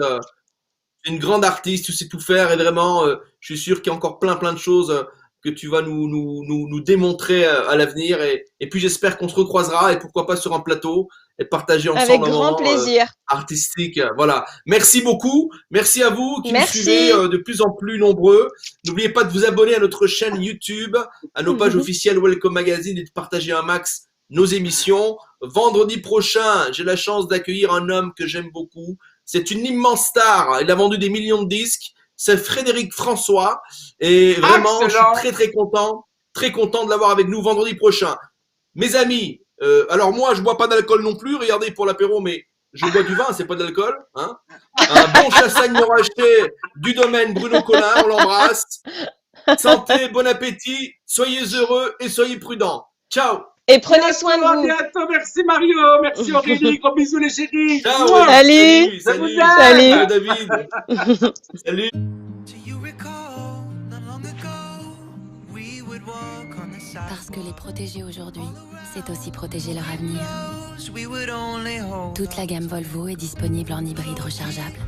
Une grande artiste, tu sais tout faire et vraiment, je suis sûr qu'il y a encore plein de choses que tu vas nous démontrer à l'avenir. Et puis, j'espère qu'on se recroisera et pourquoi pas sur un plateau et partager ensemble avec grand plaisir. Artistique. Voilà. Merci beaucoup. Merci à vous qui nous suivez de plus en plus nombreux. N'oubliez pas de vous abonner à notre chaîne YouTube, à nos pages officielles Welcome Magazine et de partager un max nos émissions. Vendredi prochain, j'ai la chance d'accueillir un homme que j'aime beaucoup. C'est une immense star. Il a vendu des millions de disques. C'est Frédéric François. Et vraiment, je suis très, très content de l'avoir avec nous vendredi prochain. Mes amis, alors moi, je bois pas d'alcool non plus. Regardez pour l'apéro, mais je bois du vin, c'est pas de l'alcool. Hein. Un bon chassagne Moraché du domaine Bruno Collin, on l'embrasse. Santé, bon appétit, soyez heureux et soyez prudents. Ciao. Et prenez soin de vous. À bientôt. Merci Mario, merci Aurélie, gros bisous les chéris. Ciao. Salut. Salut David. Salut. Parce que les protéger aujourd'hui, c'est aussi protéger leur avenir. Toute la gamme Volvo est disponible en hybride rechargeable.